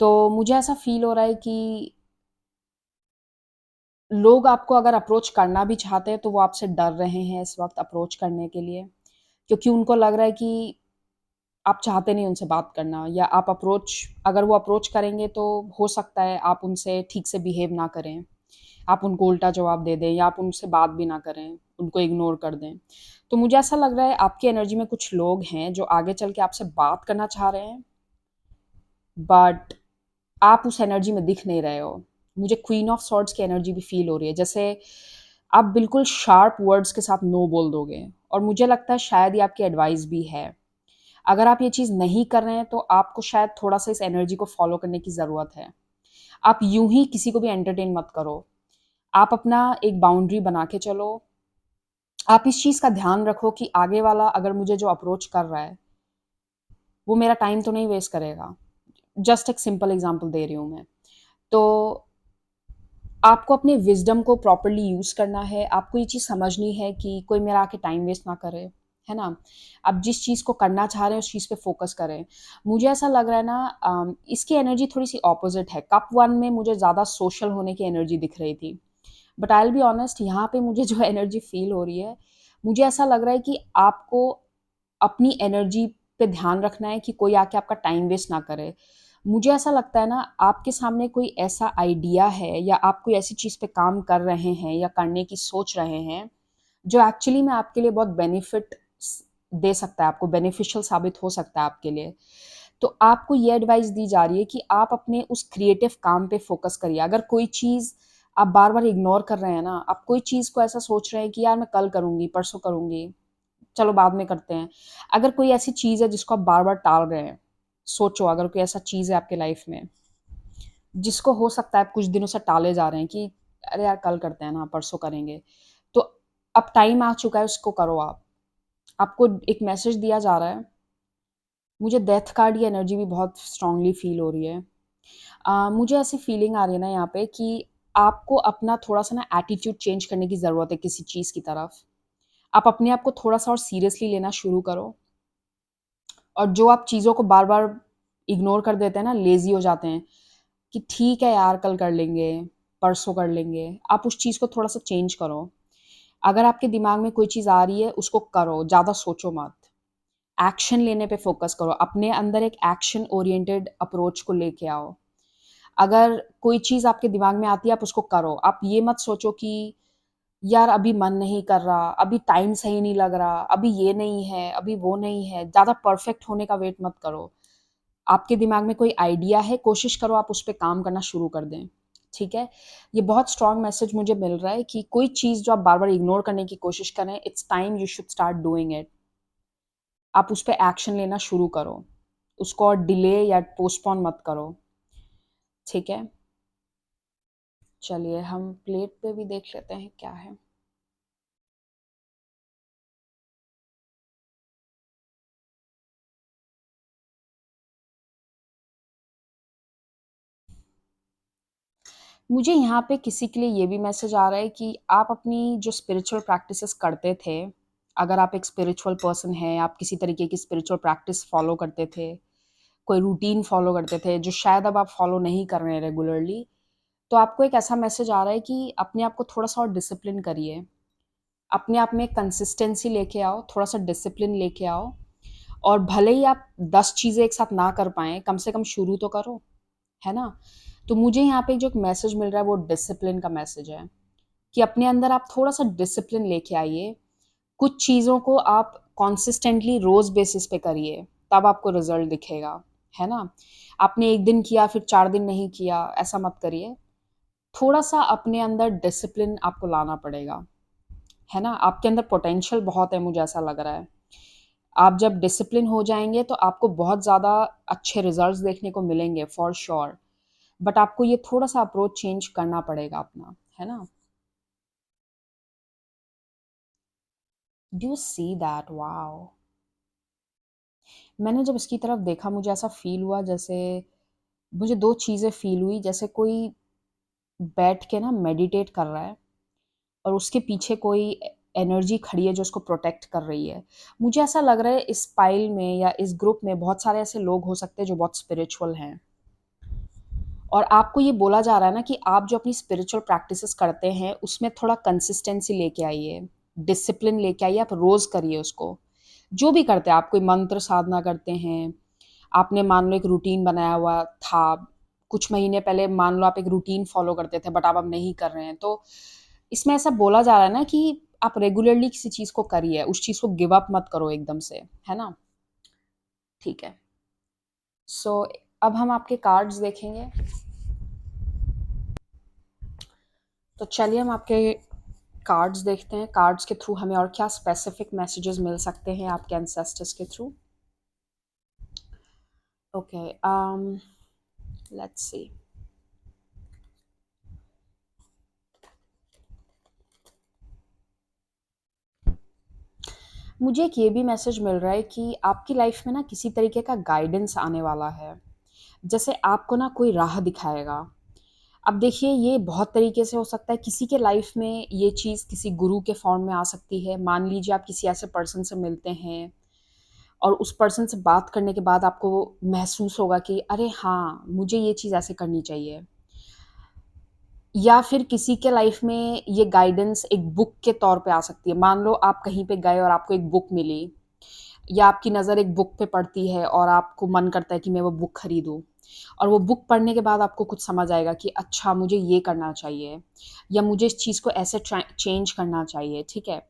तो मुझे ऐसा फ़ील हो रहा है कि लोग आपको अगर अप्रोच करना भी चाहते हैं, तो वो आपसे डर रहे हैं इस वक़्त अप्रोच करने के लिए। क्योंकि उनको लग रहा है कि आप चाहते नहीं उनसे बात करना, या आप अप्रोच अगर वो अप्रोच करेंगे तो हो सकता है आप उनसे ठीक से बिहेव ना करें। आप उनको उल्टा जवाब दे दें, या आप उनसे बात भी ना करें, उनको इग्नोर कर दें। तो मुझे ऐसा लग रहा है आपकी एनर्जी में कुछ लोग हैं जो आगे चल के आपसे बात करना चाह रहे हैं, बट आप उस एनर्जी में दिख नहीं रहे हो। मुझे क्वीन ऑफ सॉर्ड्स की एनर्जी भी फ़ील हो रही है, जैसे आप बिल्कुल शार्प वर्ड्स के साथ नो बोल दोगे, और मुझे लगता है शायद ये आपकी एडवाइस भी है। अगर आप ये चीज़ नहीं कर रहे हैं, तो आपको शायद थोड़ा-सा इस एनर्जी को फ़ॉलो करने की ज़रूरत है। आप यूँ ही किसी को भी एंटरटेन मत करो। आप अपना एक बाउंड्री बना के चलो। आप इस चीज़ का ध्यान रखो कि आगे वाला अगर मुझे जो अप्रोच कर रहा है, वो मेरा टाइम तो नहीं वेस्ट करेगा। जस्ट एक सिंपल एग्ज़ाम्पल दे रही हूँ मैं। तो आपको अपने विज़डम को प्रॉपर्ली यूज़ करना है। आपको ये चीज़ समझनी है कि कोई मेरा आके टाइम वेस्ट ना करे, है ना? आप जिस चीज़ को करना चाह रहे हैं, उस चीज़ पे फ़ोकस करें। मुझे ऐसा लग रहा है ना, इसकी एनर्जी थोड़ी-सी ऑपोज़िट है। कप 1 में मुझे ज़्यादा सोशल होने की एनर्जी दिख रही थी। But I will be honest, यहाँ पे मुझे जो एनर्जी फ़ील हो रही है, मुझे ऐसा लग रहा है कि आपको अपनी एनर्जी पे ध्यान रखना है कि कोई आके आपका टाइम वेस्ट ना करे। मुझे ऐसा लगता है ना, आपके सामने कोई ऐसा आइडिया है, या आप कोई ऐसी चीज़ पे काम कर रहे हैं या करने की सोच रहे हैं, जो एक्चुअली में आपके लिए बहुत बेनिफिट दे सकता है, आपको बेनिफिशियल साबित हो सकता है आपके लिए। तो आपको ये एडवाइस दी जा रही है कि आप अपने उस क्रिएटिव काम पे फोकस करिए। अगर कोई चीज़ आप बार बार इग्नोर कर रहे हैं ना, आप कोई चीज़ को ऐसा सोच रहे हैं कि यार मैं कल करूँगी, परसों करूँगी, चलो बाद में करते हैं। अगर कोई ऐसी चीज़ है जिसको आप बार बार टाल रहे हैं, सोचो अगर कोई ऐसा चीज़ है आपके लाइफ में जिसको हो सकता है आप कुछ दिनों से टाले जा रहे हैं कि अरे यार कल करते हैं ना, परसों करेंगे। तो अब टाइम आ चुका है, उसको करो आप। आपको एक मैसेज दिया जा रहा है। मुझे डेथ कार्ड की एनर्जी भी बहुत स्ट्रांगली फ़ील हो रही है। मुझे ऐसी फीलिंग आ रही है ना यहाँ पे कि आपको अपना थोड़ा-सा ना एटीट्यूड चेंज करने की ज़रूरत है किसी चीज़ की तरफ। आप अपने आप को थोड़ा-सा और सीरियसली लेना शुरू करो, और जो आप चीज़ों को बार-बार इग्नोर कर देते हैं ना, लेज़ी हो जाते हैं कि ठीक है यार कल कर लेंगे, परसों कर लेंगे। आप उस चीज़ को थोड़ा-सा चेंज करो। अगर आपके दिमाग में कोई चीज़ आ रही है, उसको करो, ज़्यादा सोचो मत। एक्शन लेने पे फ़ोकस करो। अपने अंदर एक एक्शन ओरिएंटेड अप्रोच को लेके आओ। अगर कोई चीज़ आपके दिमाग में आती है, आप उसको करो। आप ये मत सोचो कि यार अभी मन नहीं कर रहा, अभी टाइम सही नहीं लग रहा, अभी ये नहीं है, अभी वो नहीं है। ज़्यादा परफेक्ट होने का वेट मत करो। आपके दिमाग में कोई आइडिया है, कोशिश करो आप उस पे काम करना शुरू कर दें, ठीक है? ये बहुत स्ट्रॉन्ग मैसेज मुझे मिल रहा है कि कोई चीज़ जो आप बार-बार इग्नोर करने की कोशिश कर रहे हैं, it's time you should start doing it. आप उस पे एक्शन लेना शुरू करो। उसको और डिले या पोस्टपोन मत करो, ठीक है? चलिए हम प्लेट पे भी देख लेते हैं क्या है। मुझे यहाँ पे किसी के लिए ये भी मैसेज आ रहा है कि आप अपनी जो स्पिरिचुअल प्रैक्टिसेस करते थे, अगर आप एक स्पिरिचुअल पर्सन हैं, आप किसी तरीके की स्पिरिचुअल प्रैक्टिस फॉलो करते थे, कोई रूटीन फॉलो करते थे, जो शायद अब आप फॉलो नहीं कर रहे हैं रेगुलरली, तो आपको एक ऐसा मैसेज आ रहा है कि अपने आप को थोड़ा-सा और डिसिप्लिन करिए। अपने आप में कंसिस्टेंसी लेके आओ, थोड़ा-सा डिसिप्लिन लेके आओ और भले ही आप 10 चीज़ें एक साथ ना कर पाएँ, कम से कम शुरू तो करो, है ना? तो मुझे यहाँ पे जो एक मैसेज मिल रहा है वो डिसिप्लिन का मैसेज है, कि अपने अंदर आप थोड़ा-सा डिसिप्लिन लेके आइए। कुछ चीज़ों को आप कंसिस्टेंटली रोज़ बेसिस पे करिए, तब आपको रिज़ल्ट दिखेगा, है ना? आपने 1 दिन किया फिर 4 दिन नहीं किया, ऐसा मत करिए। थोड़ा-सा अपने अंदर डिसिप्लिन आपको लाना पड़ेगा, है ना? आपके अंदर पोटेंशियल बहुत है मुझे ऐसा लग रहा है। आप जब डिसिप्लिन हो जाएँगे तो आपको बहुत ज़्यादा अच्छे रिज़ल्ट्स देखने को मिलेंगे फॉर श्योर। बट आपको ये थोड़ा-सा अप्रोच चेंज करना पड़ेगा अपना, है ना? Do you see that? Wow! मैंने जब इसकी तरफ देखा मुझे ऐसा फ़ील हुआ जैसे मुझे 2 चीज़ें फ़ील हुई, जैसे कोई बैठ के ना मेडिटेट कर रहा है और उसके पीछे कोई एनर्जी खड़ी है जो उसको प्रोटेक्ट कर रही है। मुझे ऐसा लग रहा है इस पाइल में या इस ग्रुप में बहुत सारे ऐसे लोग हो सकते हैं जो बहुत स्पिरिचुअल हैं। और आपको ये बोला जा रहा है ना कि आप जो अपनी स्पिरिचुअल प्रैक्टिसेस करते हैं, उसमें थोड़ा कंसिस्टेंसी लेके आइए, डिसिप्लिन लेके आइए, आप रोज़ करिए उसको। जो भी करते हैं, आप कोई मंत्र साधना करते हैं, आपने मान लो एक रूटीन बनाया हुआ था, कुछ महीने पहले मान लो आप एक रूटीन फ़ॉलो करते थे, बट आप अब नहीं कर रहे हैं। तो इसमें ऐसा बोला जा रहा है ना कि आप रेगुलरली किसी चीज़ को करिए, उस चीज़ को गिव अप मत करो एकदम से, है ना? ठीक है। सो अब हम आपके कार्ड्स देखेंगे। तो चलिए हम आपके कार्ड्स देखते हैं, कार्ड्स के थ्रू हमें और क्या स्पेसिफिक मैसेजेस मिल सकते हैं आपके एंसेस्टर्स के थ्रू। Okay, let's see. मुझे एक ये भी मैसेज मिल रहा है कि आपकी लाइफ में ना किसी तरीके का गाइडेंस आने वाला है, जैसे आपको ना कोई राह दिखाएगा। अब देखिए ये बहुत तरीके से हो सकता है, किसी के लाइफ में ये चीज़ किसी गुरु के फॉर्म में आ सकती है। मान लीजिए आप किसी ऐसे पर्सन से मिलते हैं और उस पर्सन से बात करने के बाद आपको महसूस होगा कि अरे हाँ, मुझे ये चीज़ ऐसे करनी चाहिए। या फिर किसी के लाइफ में ये गाइडेंस एक बुक के तौर पे आ सकती है। मान लो आप कहीं पे गए और आपको एक बुक मिली या आपकी नज़र एक बुक पे पड़ती है और आपको मन करता है कि मैं वो बुक खरीदूँ। और वो बुक पढ़ने के बाद आपको कुछ समझ आएगा कि अच्छा मुझे ये करना चाहिए या मुझे इस चीज़ को ऐसे चेंज करना चाहिए, ठीक है?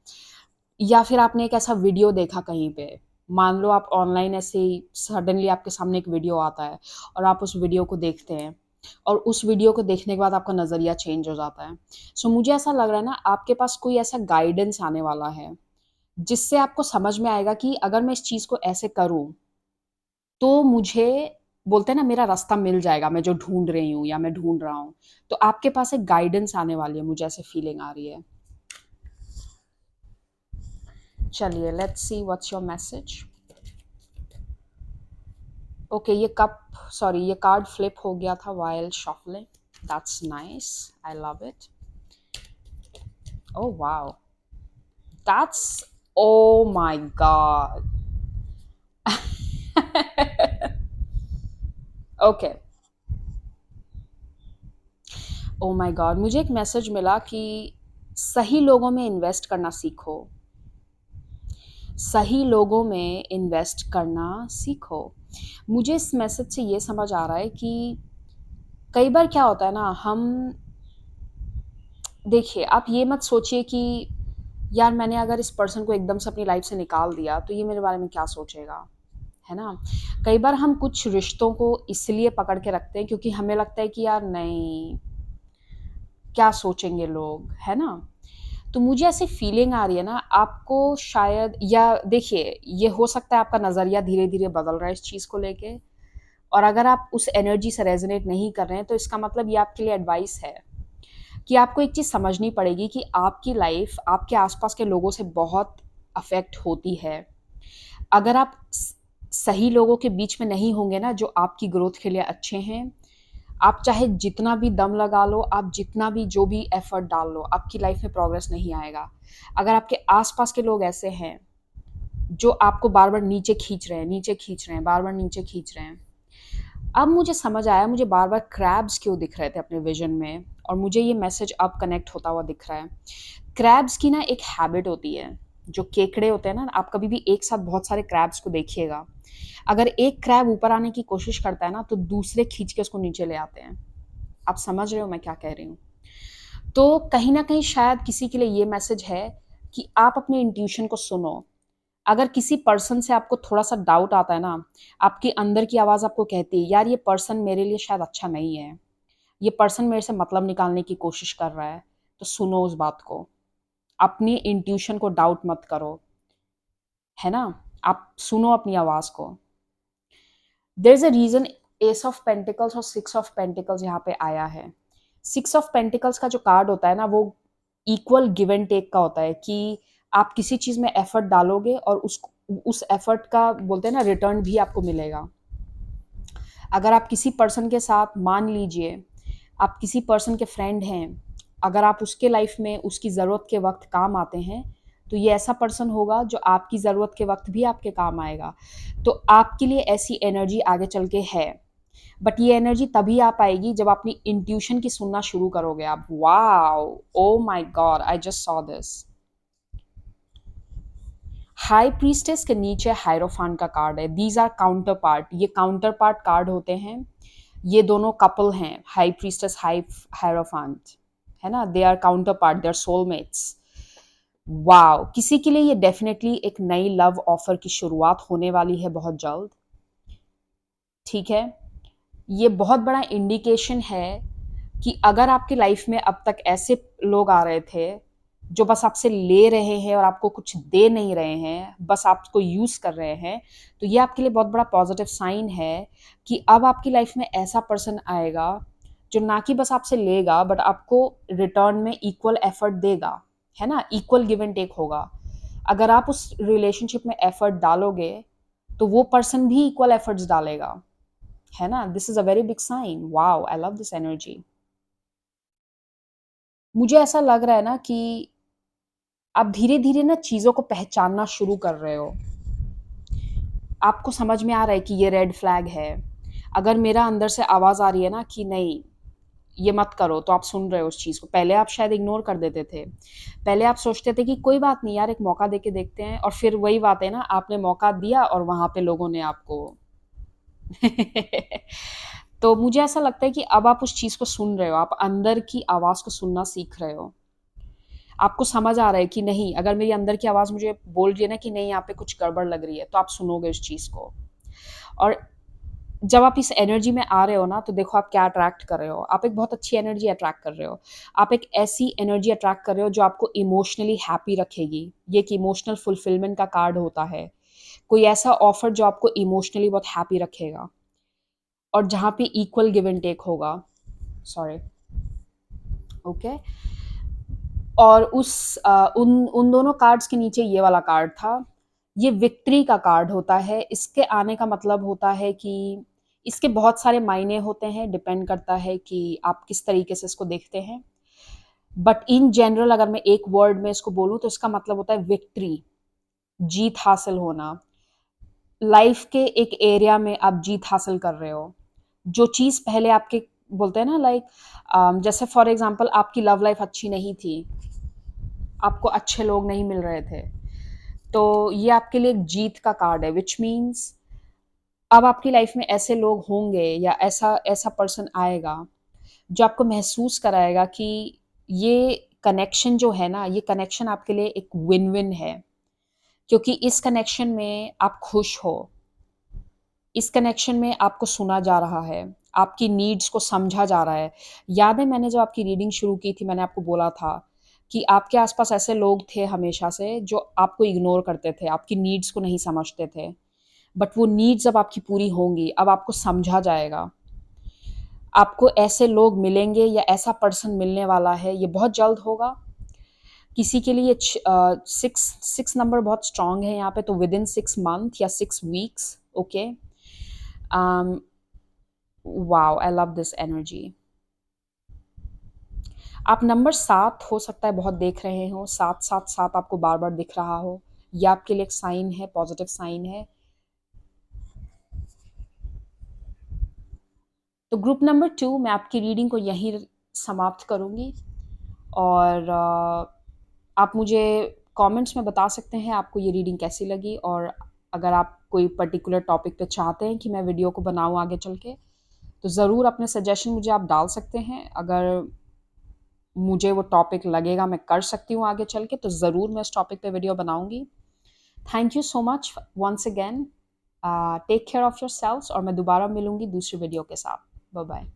या फिर आपने एक ऐसा वीडियो देखा कहीं पे, मान लो आप ऑनलाइन ऐसे ही सडनली आपके सामने एक वीडियो आता है और आप उस वीडियो को देखते हैं और उस वीडियो को देखने के बाद आपका नज़रिया चेंज हो जाता है। सो मुझे ऐसा लग रहा है ना आपके पास कोई ऐसा गाइडेंस आने वाला है, जिससे आपको समझ में आएगा कि अगर मैं इस चीज़ को ऐसे करूँ, तो मुझे बोलते हैं ना मेरा रास्ता मिल जाएगा, मैं जो ढूँढ रही हूँ या मैं ढूँढ रहा हूँ। तो आपके पास एक गाइडेंस आने वाली है, मुझे ऐसे फीलिंग आ रही है। चलिए let's see what's your message. Okay, ये कप सॉरी ये कार्ड फ्लिप हो गया था while shuffling. That's nice, I love it. Oh wow, that's oh my God. Okay, oh my God, मुझे एक मैसेज मिला कि सही लोगों में इन्वेस्ट करना सीखो। सही लोगों में इन्वेस्ट करना सीखो। मुझे इस मैसेज से ये समझ आ रहा है कि कई बार क्या होता है ना, हम देखिए, आप ये मत सोचिए कि यार मैंने अगर इस पर्सन को एकदम से अपनी लाइफ़ से निकाल दिया, तो ये मेरे बारे में क्या सोचेगा, है ना? कई बार हम कुछ रिश्तों को इसलिए पकड़ के रखते हैं क्योंकि हमें लगता है कि यार नहीं, क्या सोचेंगे लोग, है ना? तो मुझे ऐसी फीलिंग आ रही है ना, आपको शायद या देखिए, ये हो सकता है आपका नज़रिया धीरे-धीरे बदल रहा है इस चीज़ को लेके और अगर आप उस एनर्जी से रेज़ोनेट नहीं कर रहे हैं, तो इसका मतलब ये आपके लिए एडवाइस है कि आपको एक चीज़ समझनी पड़ेगी कि आपकी लाइफ़ आपके आस-पास के लोगों से बहुत अफ़ेक्ट होती है। अगर आप सही लोगों के बीच में नहीं होंगे ना, जो आपकी ग्रोथ के लिए अच्छे हैं, आप चाहे जितना भी दम लगा लो, आप जितना भी जो भी एफ़र्ट डाल लो, आपकी लाइफ़ में प्रोग्रेस नहीं आएगा। अगर आपके आस-पास के लोग ऐसे हैं, जो आपको बार-बार नीचे खींच रहे हैं, नीचे खींच रहे हैं, बार-बार नीचे खींच रहे हैं। अब मुझे समझ आया मुझे बार-बार क्रैब्स क्यों दिख रहे थे अपने विज़न में और मुझे ये मैसेज अब कनेक्ट होता हुआ दिख रहा है। क्रैब्स की ना एक हैबिट होती है, जो केकड़े होते हैं ना, आप कभी भी एक साथ बहुत सारे क्रैब्स को देखिएगा। अगर एक क्रैब ऊपर आने की कोशिश करता है ना, तो दूसरे खींच के उसको नीचे ले आते हैं। आप समझ रहे हो मैं क्या कह रही हूँ? तो कहीं न कहीं शायद किसी के लिए ये मैसेज है कि आप अपने इंट्यूशन को सुनो। अगर किसी पर्सन से आपको थोड़ा-सा डाउट आता है ना, आपके अंदर की आवाज़ आपको कहती है, "यार, ये पर्सन मेरे लिए शायद अच्छा नहीं है। ये पर्सन मेरे से मतलब निकालने की कोशिश कर रहा है।" तो सुनो उस बात को। अपनी इंट्यूशन को डाउट मत करो, है ना? आप सुनो अपनी आवाज़ को। There is a reason ace of pentacles और सिक्स ऑफ पेंटिकल्स यहाँ पे आया है। सिक्स ऑफ पेंटिकल्स का जो कार्ड होता है ना, वो इक्वल गिव एंड टेक का होता है कि आप किसी चीज़ में एफर्ट डालोगे और उस एफर्ट का बोलते हैं ना रिटर्न भी आपको मिलेगा। अगर आप किसी पर्सन के साथ मान लीजिए, आप किसी पर्सन के फ्रेंड हैं, अगर आप उसके लाइफ में उसकी ज़रूरत के वक़्त काम आते हैं, तो ये ऐसा पर्सन होगा जो आपकी ज़रूरत के वक़्त भी आपके काम आएगा। तो आपके लिए ऐसी एनर्जी आगे चल के है। बट ये एनर्जी तभी आ पाएगी जब आप अपनी इंट्यूशन की सुनना शुरू करोगे आप। Wow! Oh my God! I just saw this. High priestess के नीचे हायरोफांट का कार्ड है। दीज आर काउंटर पार्ट, ये काउंटर पार्ट कार्ड होते हैं। ये दोनों कपल हैं, हाई प्रीस्टेस, हायरोफांट, है ना? They are counterpart, they are soulmates. Wow! किसी के लिए ये डेफिनेटली एक नई लव ऑफर की शुरुआत होने वाली है बहुत जल्द, ठीक है? ये बहुत बड़ा इंडिकेशन है कि अगर आपकी लाइफ में अब तक ऐसे लोग आ रहे थे, जो बस आपसे ले रहे हैं और आपको कुछ दे नहीं रहे हैं, बस आपको यूज़ कर रहे हैं, तो ये आपके लिए बहुत बड़ा पॉज़िटिव साइन है कि अब आपकी लाइफ में ऐसा पर्सन आएगा, जो ना कि बस आपसे लेगा, बट आपको रिटर्न में इक्वल एफर्ट देगा, है ना? इक्वल गिव एंड टेक होगा। अगर आप उस रिलेशनशिप में एफर्ट डालोगे, तो वो पर्सन भी इक्वल एफर्ट्स डालेगा। है ना? This is a very big sign. Wow! I love this energy. मुझे ऐसा लग रहा है ना कि आप धीरे-धीरे ना चीज़ों को पहचानना शुरू कर रहे हो। आपको समझ में आ रहा है कि ये रेड फ्लैग है। अगर मेरा अंदर से आवाज़ आ रही है ना कि नहीं, ये मत करो, तो आप सुन रहे हो उस चीज़ को। पहले आप शायद इग्नोर कर देते थे। पहले आप सोचते थे कि कोई बात नहीं यार, एक मौका दे के देखते हैं और फिर वही बात है ना, आपने मौका दिया और वहाँ पे लोगों ने आपको तो मुझे ऐसा लगता है कि अब आप उस चीज़ को सुन रहे हो, आप अंदर की आवाज़ को सुनना सीख रहे हो। आपको समझ आ रहा है कि नहीं, अगर मेरी अंदर की आवाज़ मुझे बोल रही है ना कि नहीं, यहाँ पे कुछ गड़बड़ लग रही है, तो आप सुनोगे उस चीज़ को। और जब आप इस एनर्जी में आ रहे हो ना, तो देखो आप क्या अट्रैक्ट कर रहे हो। आप एक बहुत अच्छी एनर्जी अट्रैक्ट कर रहे हो। आप एक ऐसी एनर्जी अट्रैक्ट कर रहे हो जो आपको इमोशनली हैप्पी रखेगी। ये एक इमोशनल फुलफिलमेंट का कार्ड होता है। कोई ऐसा ऑफ़र जो आपको इमोशनली बहुत हैप्पी रखेगा और जहाँ पे इक्वल गिव एंड टेक होगा। Sorry, okay. और उन उन दोनों कार्ड्स के नीचे ये वाला कार्ड था। ये विक्ट्री का कार्ड होता है। इसके आने का मतलब होता है कि इसके बहुत सारे मायने होते हैं, डिपेंड करता है कि आप किस तरीके से इसको देखते हैं। बट इन जनरल अगर मैं एक वर्ड में इसको बोलूँ तो इसका मतलब होता है विक्ट्री, जीत हासिल होना। लाइफ के एक एरिया में आप जीत हासिल कर रहे हो। जो चीज़ पहले आपके बोलते हैं ना लाइक जैसे फॉर एग्ज़ाम्पल आपकी लव लाइफ अच्छी नहीं थी, आपको अच्छे लोग नहीं मिल रहे थे। तो ये आपके लिए एक जीत का कार्ड है व्हिच मीन्स अब आपकी लाइफ में ऐसे लोग होंगे या ऐसा ऐसा पर्सन आएगा जो आपको महसूस कराएगा कि ये कनेक्शन जो है ना, ये कनेक्शन आपके लिए एक विन विन है, क्योंकि इस कनेक्शन में आप खुश हो, इस कनेक्शन में आपको सुना जा रहा है, आपकी नीड्स को समझा जा रहा है। याद है मैंने जब आपकी रीडिंग शुरू की थी, मैंने आपको बोला था कि आपके आसपास ऐसे लोग थे हमेशा से जो आपको इग्नोर करते थे, आपकी नीड्स को नहीं समझते थे, बट वो नीड्स अब आपकी पूरी होंगी, अब आपको समझा जाएगा। आपको ऐसे लोग मिलेंगे या ऐसा पर्सन मिलने वाला है, ये बहुत जल्द होगा। किसी के लिए सिक्स सिक्स नंबर बहुत स्ट्रांग है यहाँ पे, तो विद इन 6 मंथ या 6 weeks. Okay, wow, I love this energy. आप नंबर 7 हो सकता है बहुत देख रहे हो, 7 7 7 आपको बार बार दिख रहा हो, ये आपके लिए एक साइन है, पॉजिटिव साइन है। तो ग्रुप नंबर 2, मैं आपकी रीडिंग को यहीं समाप्त करूँगी, और आप मुझे कमेंट्स में बता सकते हैं आपको ये रीडिंग कैसी लगी, और अगर आप कोई पर्टिकुलर टॉपिक पे चाहते हैं कि मैं वीडियो को बनाऊँ आगे चल के, तो ज़रूर अपने सजेशन मुझे आप डाल सकते हैं। अगर मुझे वो टॉपिक लगेगा मैं कर सकती हूँ आगे चल के, तो ज़रूर मैं उस टॉपिक पे वीडियो बनाऊँगी। Thank you so much once again. Take care of yourselves, और मैं दोबारा मिलूँगी दूसरी वीडियो के साथ। Bye bye.